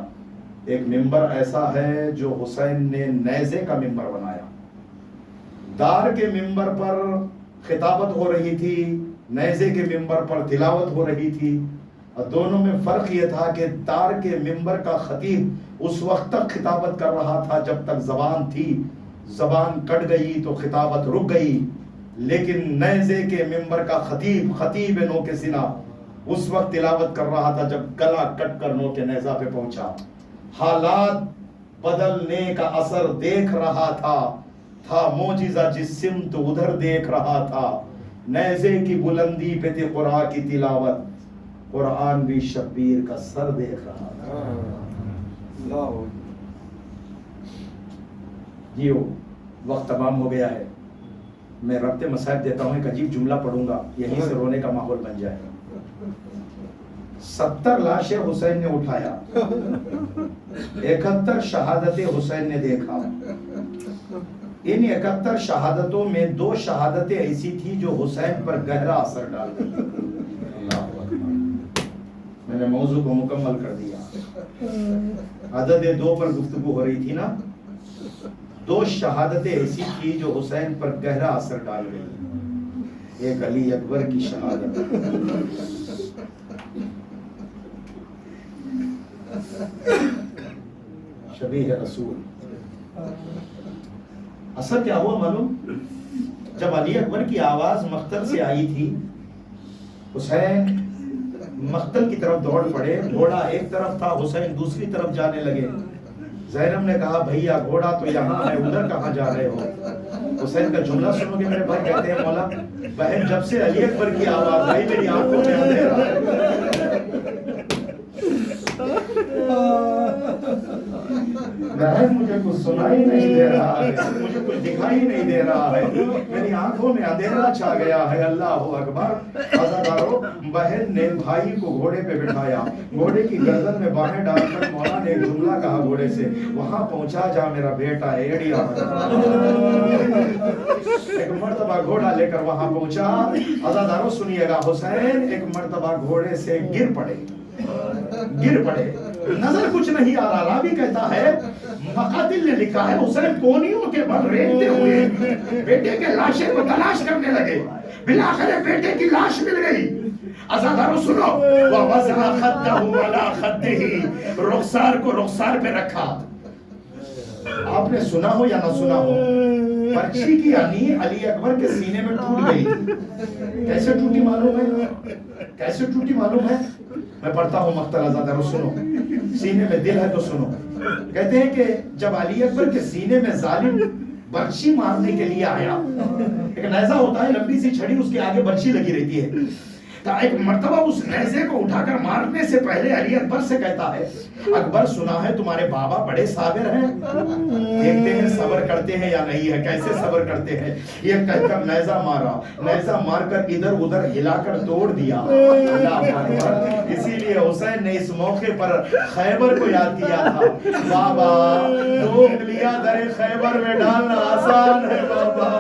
ایک ممبر ایسا ہے جو حسین نے نیزے کا ممبر بنایا دار کے ممبر پر خطابت ہو رہی تھی نیزے کے ممبر پر تلاوت ہو رہی تھی اور دونوں میں فرق یہ تھا کہ دار کے ممبر کا خطیب اس وقت تک خطابت کر رہا تھا جب تک زبان تھی زبان کٹ گئی تو خطابت رک گئی لیکن نیزے کے ممبر کا خطیب نو کے سنا اس وقت تلاوت کر رہا تھا جب گلا کٹ کر نو کے نیزہ پہ پہنچا حالات بدلنے کا اثر دیکھ رہا تھا معجزہ جس سمت ادھر دیکھ رہا تھا نیزے کی بلندی پہ تھی قرآن کی تلاوت قرآن بھی شبیر کا سر دیکھ رہا تھا جی وقت تمام ہو گیا ہے میں ربط مصائب دیتا ہوں ایک عجیب جملہ پڑھوں گا یہیں سے رونے کا ماحول بن جائے 70 لاشیں حسین نے اٹھایا 71 شہادتیں حسین نے دیکھا ان 71 شہادتوں میں 2 شہادتیں ایسی تھی جو حسین پر گہرا اثر ڈال گئی میں نے موضوع کو مکمل کر دیا عدد 2 پر گفتگو ہو رہی تھی نا 2 شہادتیں ایسی تھی جو حسین پر گہرا اثر ڈال گئی ایک علی اکبر کی شہادت شبیہ رسول اثر کیا ہوا معلوم جب علی اکبر کی آواز مقتل سے آئی تھی حسین مقتل کی طرف دوڑ پڑے. گھوڑا ایک طرف تھا, حسین دوسری طرف جانے لگے. زینب نے کہا بھیا گھوڑا تو یہاں ہے, ادھر کہاں جا رہے ہو؟ حسین کا جملہ سنو گے میرے بھائی. کہتے ہیں مولا بہن جب سے علی اکبر کی آواز آئی میری آنکھوں میں اندھیرا ہے. بہن مجھے کچھ سنائی نہیں دے رہا ہے, مجھے کچھ دکھائی نہیں دے رہا ہے, میری آنکھوں میں اندھیرا چھا گیا ہے. اللہ اکبر. عزادارو, بہن نے بھائی کو گھوڑے پہ بٹھایا, گھوڑے کی گردن میں باہیں ڈال کر مولا نے ایک جملہ کہا گھوڑے سے, وہاں پہنچا جا میرا بیٹا ایڑیا. ایک مرتبہ گھوڑا لے کر وہاں پہنچا. عزادارو سنیے گا, حسین ایک مرتبہ گھوڑے سے گر پڑے. نظر کچھ نہیں آ رہا. راوی کہتا ہے مقاتل نے لکھا ہے حسین کونیوں کے بل ریتتے ہوئے بیٹے کے لاشے کو تلاش کرنے لگے. بلاخر بیٹے کی لاش مل گئی. عزادارو سنو, وَوَضَعَ خَدَّهُ عَلَى خَدِّهِ, رخسار کو رخسار پہ رکھا. آپ نے سنا ہو یا نہ سنا ہو, پرچی کی انی علی اکبر کے سینے میں ٹوٹ گئی. کیسے ٹوٹی معلوم ہے؟ کیسے ٹوٹی معلوم ہے؟ میں پڑھتا ہوں مقتل. عزادارو سنو, سینے میں دل ہے تو سنو. کہتے ہیں کہ جب علی اکبر کے سینے میں ظالم برچی مارنے کے لیے آیا, ایک نیزہ ہوتا ہے لمبی سی چھڑی, اس کے آگے برچی لگی رہتی ہے. ایک مرتبہ اس نیزے کو اٹھا کر مارنے سے پہلے علی اکبر سے کہتا ہے اکبر سنا ہے تمہارے بابا بڑے صابر ہیں, دیکھتے ہیں صبر کرتے ہیں یا نہیں ہے, کیسے صبر کرتے ہیں. یہ کہہ کر نیزہ مارا, نیزہ مار کر ادھر ادھر ہلا کر توڑ دیا. اللہ اکبر. اسی لیے حسین نے اس موقع پر خیبر کو یاد کیا تھا. بابا دو انگلیاں در خیبر میں ڈالنا آسان ہے بابا,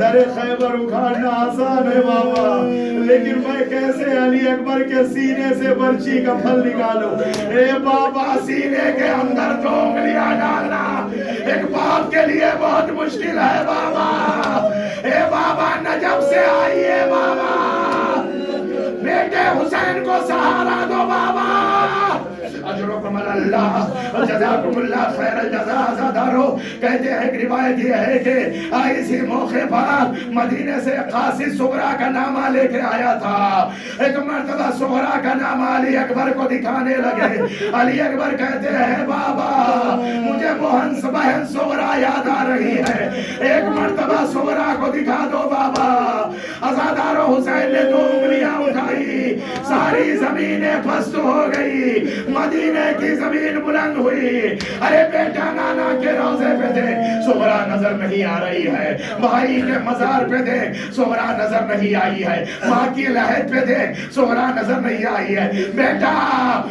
در خیبر اکھاڑنا آسان ہے بابا, لیکن میں کیسے علی اکبر کے سینے سے برچی کا پھل نکالوں. اے بابا سینے کے اندر دو انگلیاں ڈالنا ایک باپ کے لیے بہت مشکل ہے بابا. اے بابا نجف سے آئیے بابا, بیٹے حسین کو سہارا دو بابا. اجرکم اللہ جزاکم اللہ خیر الجزاء. عزادارو کہتے ہیں ایک روایت یہ ہے کہ اسی موقع پر مدینے سے قاصد صغرا کا نامہ لے کے آیا تھا. ایک مرتبہ صغرا کا نامہ علی اکبر کو دکھانے لگے. علی اکبر کہتے ہیں بابا مجھے بہن صغرا یاد آ رہی ہے, ایک مرتبہ صغرا کو دکھا دو بابا. عزادارو حسین نے دو انگلیاں اٹھائی, ساری زمینیں پست ہو گئی, مدینے کی زمین بلند ہوئی. ارے بیٹا نانا کے روزے پہ دے, صغرا نظر نہیں آ رہی ہے. بھائی کے مزار پہ دے, صغرا نظر نہیں آئی ہے. ماں کی لحد پہ دے, صغرا نظر نہیں آئی ہے. بیٹا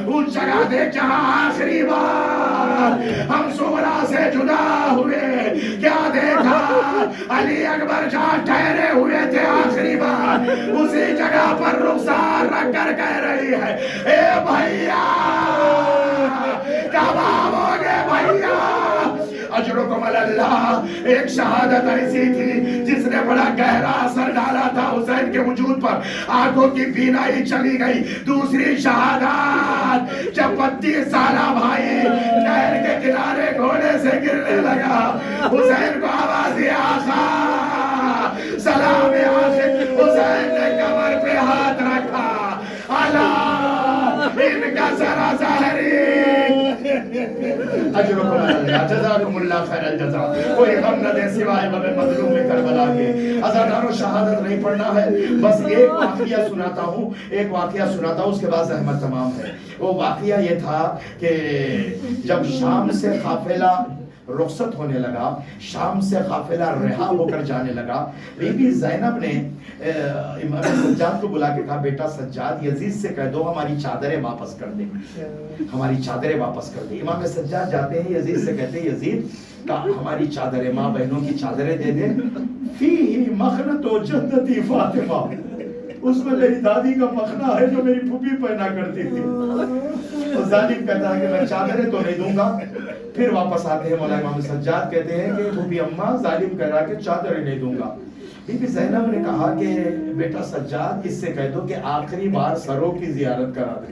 ان جگہ دیکھ جہاں آخری بار ہم صغرا سے جدا ہوئے, کیا دیکھا؟ علی اکبر جہاں ٹھہرے ہوئے تھے آخری بار اسی جگہ پر رخسار رکھ کر کہہ رہی ہے اے بھیا کب آؤگے بھیا. اجرکم اللہ. ایک شہادت ایسی تھی جس نے بڑا گہرا اثر ڈالا تھا حسین کے وجود پر, آنکھوں کی بینائی چلی گئی. دوسری شہادت جب 32 سالہ بھائی نہر کے کنارے گھوڑے سے گرنے لگا, حسین کو آواز دیا آقا سلام آخر. حسین نے کمر پہ ہاتھ رکھا, اللہ ان کا ذرا ظاہری. اجرکم اللہ جزاکم اللہ خیر الجزاء. کوئی غم نہ دے سوائے غم مظلوم کربلا کے. عزادارو شہادت نہیں پڑھنا ہے, بس ایک واقعہ سناتا ہوں, ایک واقعہ سناتا ہوں, اس کے بعد زحمت تمام ہے. وہ واقعہ یہ تھا کہ جب شام سے قافلہ رخصت ہونے لگا, شام سے قافلہ رہا ہو کر جانے لگا, بی بی زینب نے امام سجاد کو بلا کے کہا بیٹا سجاد یزید سے کہہ دو ہماری چادریں واپس کر دے, ہماری چادریں واپس کر دے. امام سجاد جاتے ہیں یزید سے کہتے ہیں یزید کا ہماری چادریں, ماں بہنوں کی چادریں دے دے. فی مخنۃ جدتی فاطمہ, اس میں میری دادی کا مخنا ہے جو میری پھوپھی پہنا کرتی تھی. تو ظالم کہتا ہے کہ میں چادریں تو نہیں دوں گا. پھر واپس آتے ہیں مولا امام سجاد کہتے ہیں کہ پھوپھی اماں ظالم کہہ رہا کہ چادریں نہیں دوں گا. بی بی زینب نے کہا کہ بیٹا سجاد اس سے کہہ دو کہ آخری بار سروں کی زیارت کرا دے،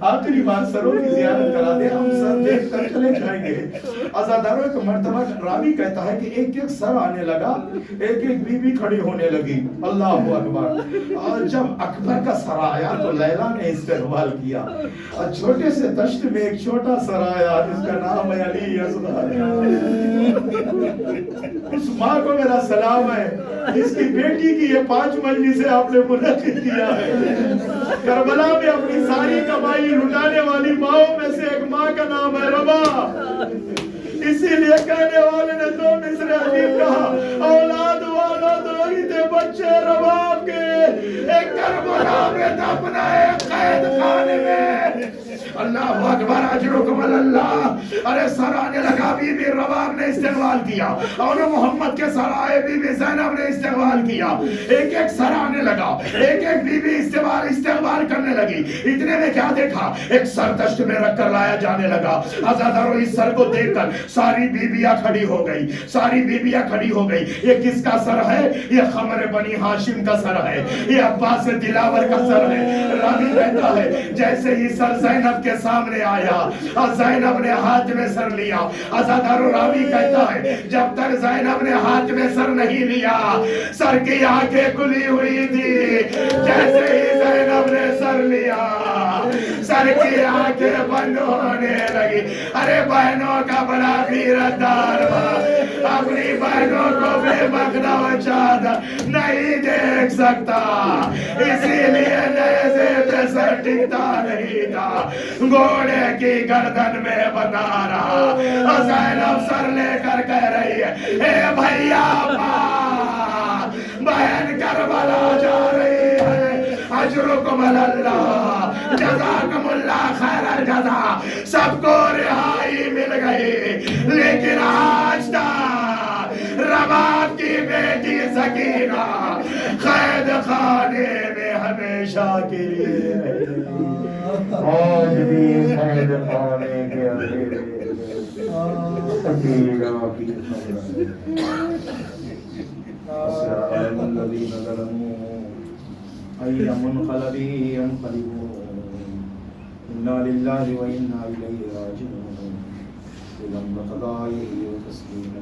آخری بار سروں کی زیارت کرا دے، ہم سر دیکھ کر چلے جائیں گے۔ عزاداروں ایک مرتبہ راوی کہتا ہے کہ ایک ایک سر آنے لگا، ایک ایک بی بی کھڑی ہونے لگی، اللہ اکبر۔ اور جب اکبر کا سر آیا تو لیلا نے استقبال کیا، اور چھوٹے سے دشت میں ایک چھوٹا سر آیا جس کا نام ہے علی اصغر۔ اس ماں کو میرا سلام ہے، اس کی بیٹی کی یہ 5 مجلسیں آپ نے منعقد کیا ہے۔ کربلا میں اپنی ساری کمائی لٹانے والی ماؤں میں سے ایک ماں کا نام ہے ربا۔ اسی لیے کہنے والے نے 2 مصرے عجیب کہا، اولاد والا دوری تھے بچے رباب کے، ایک کربلا میں دفنا ہے قید خانے میں۔ اللہ اکبر، اجرکم اللہ۔ ارے سر آنے لگا، بی بی رباب نے استقبال کیا، اور محمد کے سر آئے، بی بی زینب نے استقبال کیا، ایک ایک سر آنے لگا، ایک ایک بی بی استقبال کرنے لگی۔ اتنے میں کیا دیکھا، ایک سر دشت میں رکھ کر لایا جانے لگا۔ عزاداروں اس سر کو دیکھ کر ساری بیبیاں کھڑی ہو گئی، ساری بیبیاں کھڑی ہو گئی۔ یہ کس کا سر ہے؟ یہ خمر بنی ہاشم کا سر ہے، یہ عباس دلاور کا سر ہے۔ راوی کہتا ہے جیسے ہی سر زینب کے سامنے آیا اور زینب نے ہاتھ میں سر لیا، عزاداروں راوی کہتا ہے جب تک زینب نے ہاتھ میں سر نہیں لیا سر کی آنکھیں کھلی ہوئی تھی، جیسے ہی زینب نے سر لیا سر کی آنکھیں بند ہونے لگی۔ ارے بہنوں کا بڑا غیرتدار اپنی بہنوں کو بے مقدہ و چادر نہیں دیکھ سکتا، اسی لیے نیزے پہ سر ٹکتا نہیں تھا، گھوڑے کی گردن میں بنا رہا۔ زینب سر لے کر کہہ رہی ہے، اے بھیا بہن کربلا جا رہی ہے، اجرکم اللہ، جزاکم اللہ خیر الجزا۔ سب کو رہائی مل گئی، لیکن آج تک رباب کی بیٹی سکینہ قید خانے میں ہمیشہ کے لیے رہے گی۔ آج بھی قید خانے کے اندھیرے سکینہ کی الذين ظلموا أي منقلب ينقلبون إنا لله وإنا إليه راجعون إلى قضائه وتسليما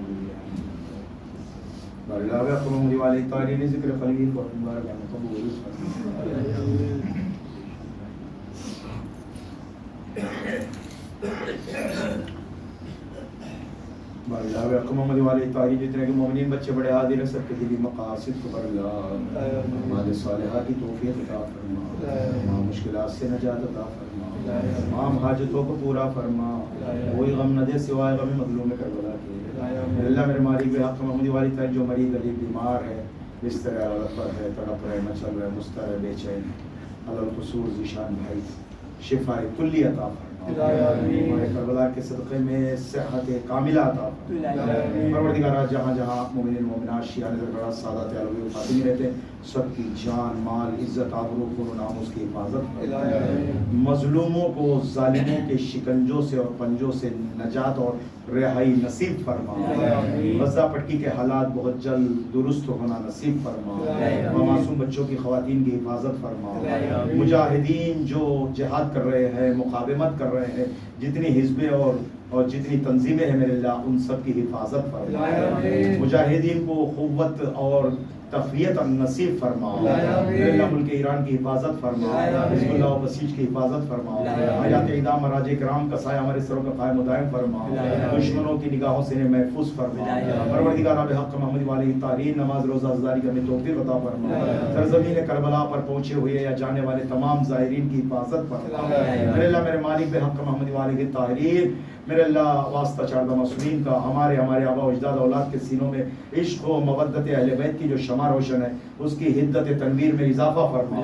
بارلا ويقوم لوالي طارين ذكر خليل ومبارك عن قبول بارلا ويقوم لوالي طارين جتنے کہ مومنین بچے بڑے حاضر ہیں، سب کے دلی مقاصد کو بارلا اعمال صالحہ کی توفیق عطا فرما، تمام مشکلات سے نجات عطا فرما، تمام حاجتوں کو پورا فرما، کوئی غم نہ دے سوائے غم مظلوم کربلا کے۔ اللہ میرے مالک بے حق محمد والی طارین جو مریض علی بیمار ہے، بستر عورت پر ہے، تڑپ رہے، مچل رہے، مضطرب ہے، بے چین، علل قصور ذیشان بھائی شفا کلی عطا فرما، ہمارے کربلا کے صدقے میں صحت کاملہ عطا فرما۔ پروردگار جہاں جہاں مومنین مومنات شیعہ نظرگڑھ سادات علوی و فاطمی رہتے ہیں، سب کی جان مال عزت آبرو و ناموس کی حفاظت فرما، مظلوموں کو ظالموں کے شکنجوں سے اور پنجوں سے نجات اور رہائی نصیب فرما، غزہ پٹی کے حالات بہت جلد درست ہونا نصیب فرما، معصوم بچوں کی خواتین کی حفاظت فرما، مجاہدین جو جہاد کر رہے ہیں، مقاومت کر رہے ہیں، جتنی حزبیں اور جتنی تنظیمیں ہیں میرے اللہ ان سب کی حفاظت فرما، مجاہدین کو قوت اور تقویت نصیب فرما، میرے اللہ ملک ایران کی حفاظت فرما، حزب اللہ و بسیج کی حفاظت فرما، حیات اعدام مراج کرام کا سایہ ہمارے سروں کا قائم و دائم فرما، دشمنوں کی نگاہوں سے انہیں محفوظ فرما، پروردگار بحق محمد والی طارین نماز روزہ ازداری کرنے توفیق عطا فرما، سرزمین کربلا پر پہنچے ہوئے یا جانے والے تمام زائرین کی حفاظت فرما، میرے اللہ میرے مالک بحق محمد والی طاہرین، میرے اللہ واسطہ چاردہ معصومین کا ہمارے آبا و اجداد اولاد کے سینوں میں عشق و مودت اہل بیت کی جو شمع روشن ہے اس کی حدت تنویر میں اضافہ فرماؤ،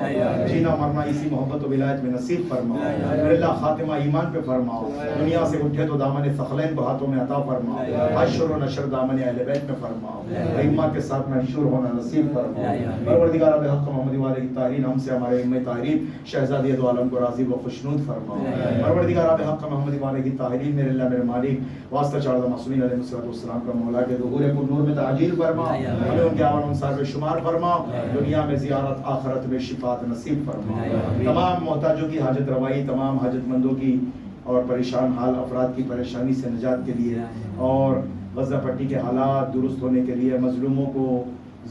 جینا مرنا اسی محبت و ولایت میں نصیب فرماؤ، میرے اللہ خاتمہ ایمان پہ فرماؤ، دنیا سے اٹھے تو دامن ثقلین کو ہاتھوں میں عطا فرماؤ، حشر و نشر دامن اہل بیت میں فرماؤ، ائمہ کے ساتھ محشور ہونا نصیب فرماؤ، پروردگار بحق محمد والے کی طاہرین ہم سے ہمارے ائمہ طاہرین شہزادی دو عالم کو راضی و خوشنود فرماؤ، پروردگار بحق محمد والے کی طاہرین میرے اللہ میرے مالک واسطہ چاردہ معصومین علیہ السلام کا مولا کے ظہور پر نور میں تعجیل فرما، ہمیں ان کے آوان انصار میں شمار فرما، دنیا میں زیارت آخرت میں شفاعت نصیب فرما، تمام محتاجوں کی حاجت روائی، تمام حاجت مندوں کی اور پریشان حال افراد کی پریشانی سے نجات کے لیے اور غزہ پٹی کے حالات درست ہونے کے لیے، مظلوموں کو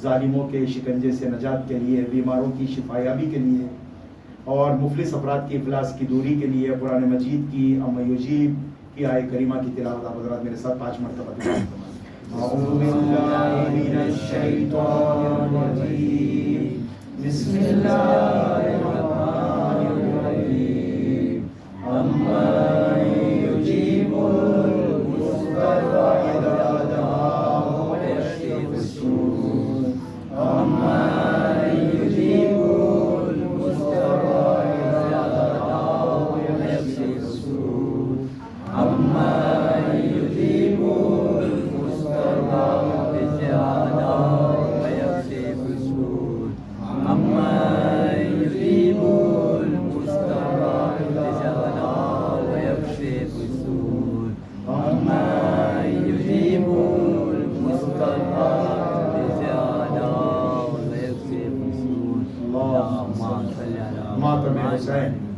ظالموں کے شکنجے سے نجات کے لیے، بیماروں کی شفایابی کے لیے اور مفلس افراد کی افلاس کی دوری کے لیے قرآن مجید کی ام یجیب کی آیت کریمہ کی تلاوت آپ حضرات میرے ساتھ 5 مرتبہ تلاوت فرمائیں۔ اعوذ باللہ من الشیطان الرجیم، بسم اللہ الرحمن الرحیم، امن یجیب المضطر اذا دعاہ ویکشف السوء، امن یجیب المضطر اذا دعاہ ویکشف السوء، امن یجیب المضطر اذا دعاہ ویکشف السوء، امن یجیب المضطر اذا دعاہ ویکشف السوء، امن یجیب المضطر اذا دعاہ ویکشف السوء۔ اللہم صل علی ماتم حسین